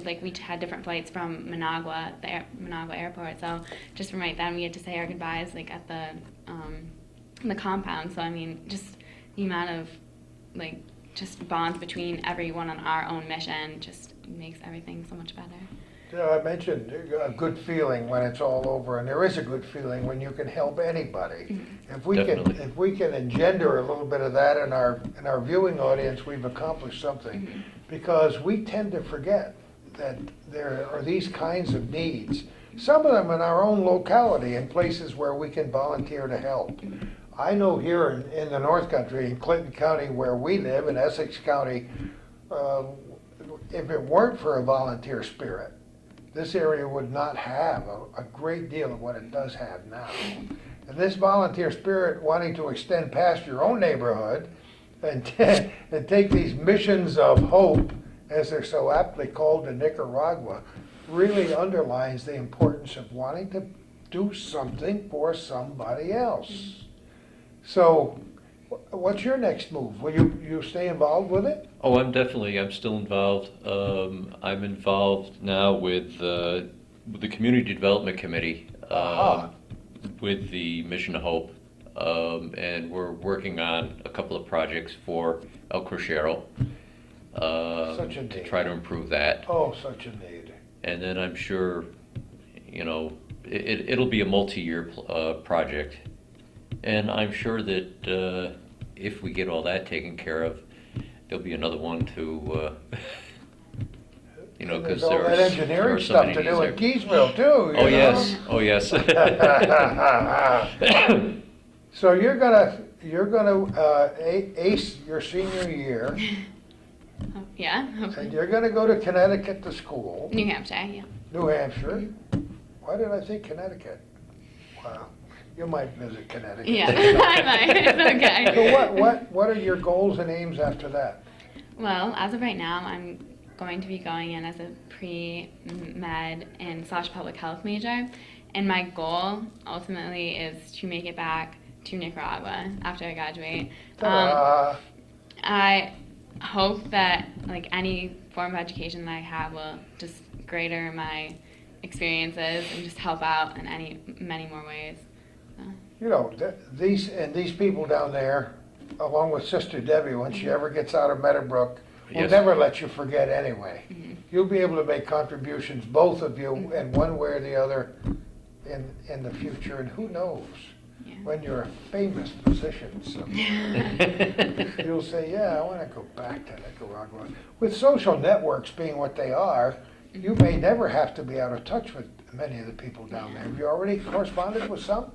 like, we had different flights from Managua, Managua airport. So just from right then, we had to say our goodbyes, like, at the compound. So I mean, just the amount of, like, just bonds between everyone on our own mission just makes everything so much better. I mentioned a good feeling when it's all over, and there is a good feeling when you can help anybody. Definitely. If we can engender a little bit of that in our viewing audience, we've accomplished something. Because we tend to forget that there are these kinds of needs. Some of them in our own locality, in places where we can volunteer to help. I know here in the North Country, in Clinton County where we live, in Essex County, if it weren't for a volunteer spirit, this area would not have a great deal of what it does have now. And this volunteer spirit wanting to extend past your own neighborhood and take these missions of hope, as they're so aptly called in Nicaragua, really underlines the importance of wanting to do something for somebody else. So, what's your next move? Will you stay involved with it? Oh, I'm still involved. I'm involved now with the Community Development Committee. Aha. with the Mission of Hope. And we're working on a couple of projects for El Crucero Such a to need. try to improve that. Oh, such a need. And then I'm sure, it'll be a multi-year project. And I'm sure that if we get all that taken care of, there'll be another one to, And because there's all there that are engineering so stuff many to needs do there. in Keysville too. Oh, you yes, know? oh, yes. So you're gonna ace your senior year, Yeah, and hopefully. you're gonna go to Connecticut to school, New Hampshire, yeah. New Hampshire. Why did I think Connecticut? Wow, you might visit Connecticut. Yeah, I might. It's So okay. what are your goals and aims after that? Well, as of right now, I'm going to be going in as a pre-med and / public health major. And my goal ultimately is to make it back to Nicaragua after I graduate. Ta-da. I hope that like any form of education that I have will just greater my experiences and just help out in many more ways. So, You know, these people down there, along with Sister Debbie, when she ever gets out of Meadowbrook, will Yes. never let you forget anyway. mhm. You'll be able to make contributions, both of you, in one way or the other, in the future, and who knows? Yeah. When you're a famous physician, someday, you'll say, yeah, I want to go back to Nicaragua. With social networks being what they are, you may never have to be out of touch with many of the people down there. Have you already corresponded with some?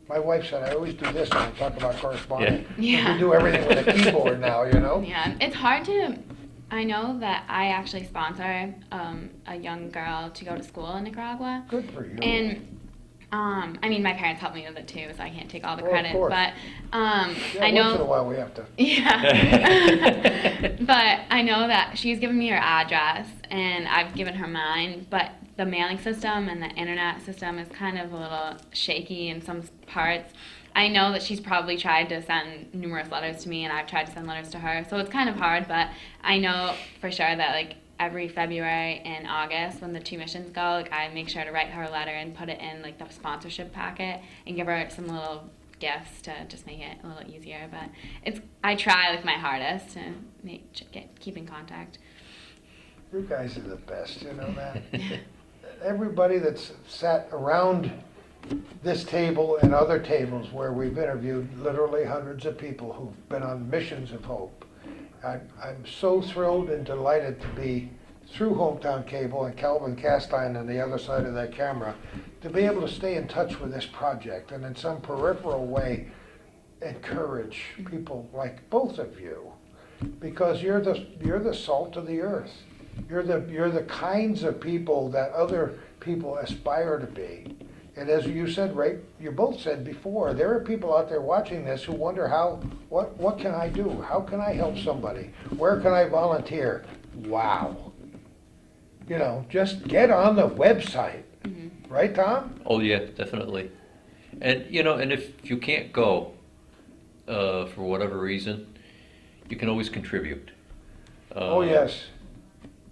My wife said, I always do this when I talk about corresponding. Yeah. We do everything with a keyboard now, you know? Yeah, it's hard to. I know that I actually sponsor a young girl to go to school in Nicaragua, Good for you. and I mean my parents helped me with it too, so I can't take all the Well, of credit. course. But Yeah, I know. once in a while we have to. Yeah. But I know that she's given me her address and I've given her mine, but the mailing system and the internet system is kind of a little shaky in some parts. I know that she's probably tried to send numerous letters to me and I've tried to send letters to her. So it's kind of hard, but I know for sure that like every February and August when the two missions go, like I make sure to write her a letter and put it in like the sponsorship packet and give her some little gifts to just make it a little easier. But I try like my hardest to keep in contact. You guys are the best, you know that? Everybody that's sat around this table and other tables where we've interviewed literally hundreds of people who've been on missions of hope. I'm so thrilled and delighted to be through Hometown Cable and Calvin Castine on the other side of that camera, to be able to stay in touch with this project and in some peripheral way encourage people like both of you, because you're the salt of the earth. You're the kinds of people that other people aspire to be. And as you said, right, you both said before, there are people out there watching this who wonder what can I do? How can I help somebody? Where can I volunteer? Wow. You know, just get on the website. Mm-hmm. Right, Tom? Oh, yeah, definitely. And, and if you can't go, for whatever reason, you can always contribute. Oh, yes.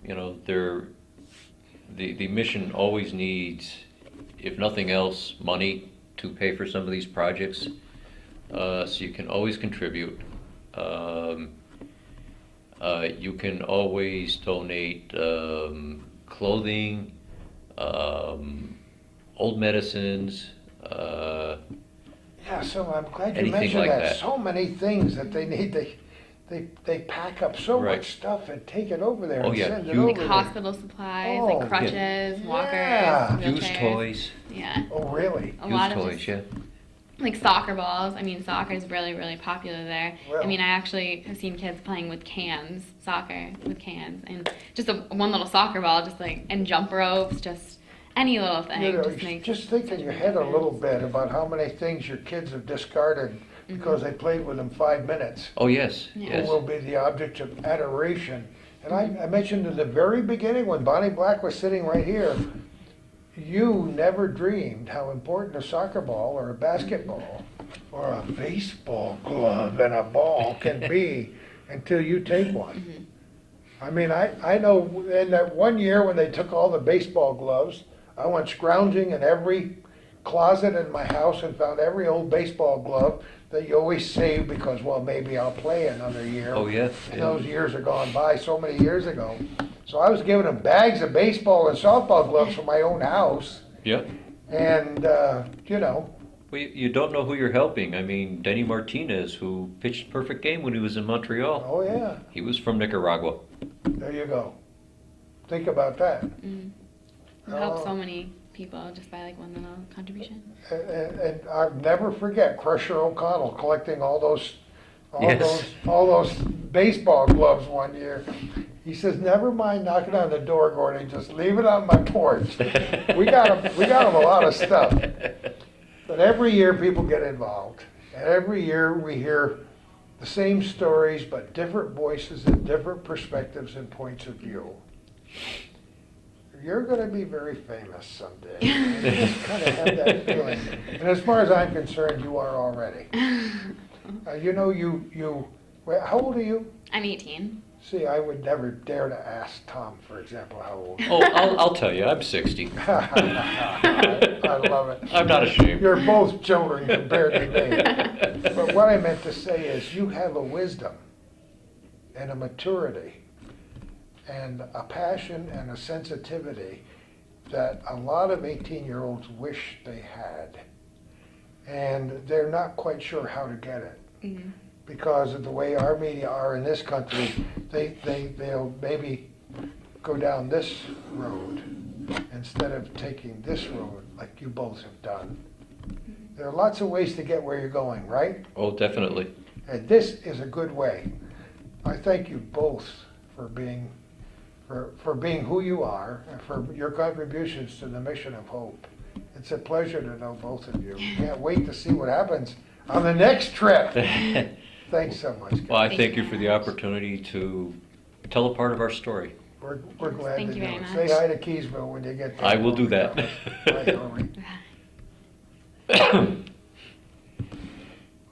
The mission always needs, if nothing else, money to pay for some of these projects. So you can always contribute. You can always donate clothing, old medicines. Yeah, so I'm glad you Anything mentioned like that. that. So many things that they need. They pack up so Right. much stuff and take it over there Oh, and yeah, send it you- over Like there. hospital supplies, Oh, like crutches, walkers, yeah. wheelchairs. Used toys. Yeah. Oh, really? A lot Used of toys, just, yeah. like soccer balls. I mean, soccer is really, really popular there. Well. I mean, I actually have seen kids playing with cans, soccer with cans, and just one little soccer ball, just like, and jump ropes, just any little thing. You know, just makes just think such in a your big head a little difference. bit about how many things your kids have discarded because they played with them 5 minutes. Oh, yes, Yeah. yes. Who will be the object of adoration. And I mentioned in the very beginning when Bonnie Black was sitting right here, you never dreamed how important a soccer ball or a basketball or a baseball glove and a ball can be until you take one. I mean, I know in that one year when they took all the baseball gloves, I went scrounging in every closet in my house and found every old baseball glove that you always save because, well, maybe I'll play another year. Oh, yeah. And those years are gone by so many years ago. So I was giving them bags of baseball and softball gloves from my own house. Yep. And, you know, Well, you don't know who you're helping. I mean, Denny Martinez, who pitched perfect game when he was in Montreal, oh yeah, he was from Nicaragua. there you go. Think about that. Mm. It helped Oh. so many people just by like one little contribution. And I'll never forget Crusher O'Connell collecting all those Yes. baseball gloves one year. He says, "Never mind knocking on the door, Gordon. Just leave it on my porch." We got him a lot of stuff. But every year people get involved, and every year we hear the same stories, but different voices and different perspectives and points of view. You're going to be very famous someday. I just kind of have that feeling. And as far as I'm concerned, you are already. You know, well, how old are you? I'm 18. See, I would never dare to ask Tom, for example, how old. Oh, I'll tell you, I'm 60. I love it. I'm not ashamed. You're both children compared to me. But what I meant to say is you have a wisdom and a maturity and a passion and a sensitivity that a lot of 18-year-olds wish they had. And they're not quite sure how to get it. Mm-hmm. Because of the way our media are in this country, they'll maybe go down this road instead of taking this road like you both have done. There are lots of ways to get where you're going, right? Oh, definitely. And this is a good way. I thank you both for being who you are and for your contributions to the mission of hope. It's a pleasure to know both of you. Can't wait to see what happens on the next trip. Thanks so much. Well, I Thank thank you you for very the much. opportunity to tell a part of our story. We're glad Thank to you do very it. much. Say hi to Keysville when you get there. I will do that. Bye, Hillary.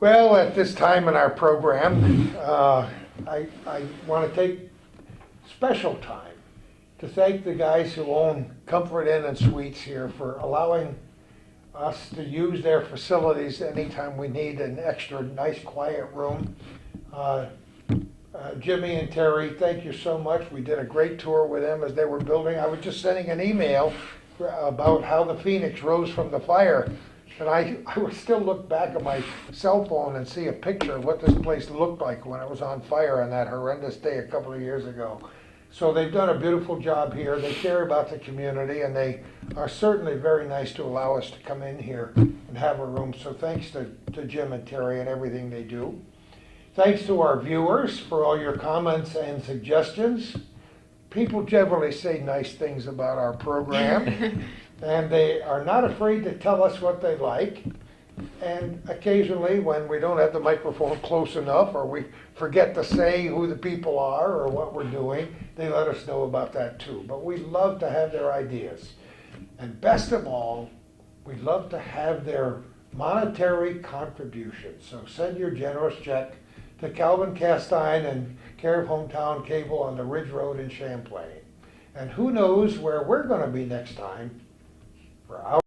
Well, at this time in our program, I want to take special time to thank the guys who own Comfort Inn and Suites here for allowing us to use their facilities anytime we need an extra nice quiet room. Jimmy and Terry, thank you so much. We did a great tour with them as they were building. I was just sending an email about how the Phoenix rose from the fire. And I would still look back at my cell phone and see a picture of what this place looked like when it was on fire on that horrendous day a couple of years ago. So they've done a beautiful job here. They care about the community, and they are certainly very nice to allow us to come in here and have a room. So thanks to Jim and Terry and everything they do. Thanks to our viewers for all your comments and suggestions. People generally say nice things about our program, and they are not afraid to tell us what they like. And occasionally, when we don't have the microphone close enough, or we forget to say who the people are or what we're doing, they let us know about that too. But we love to have their ideas. And best of all, we love to have their monetary contributions. So send your generous check to Calvin Castine and care of Hometown Cable on the Ridge Road in Champlain. And who knows where we're going to be next time for our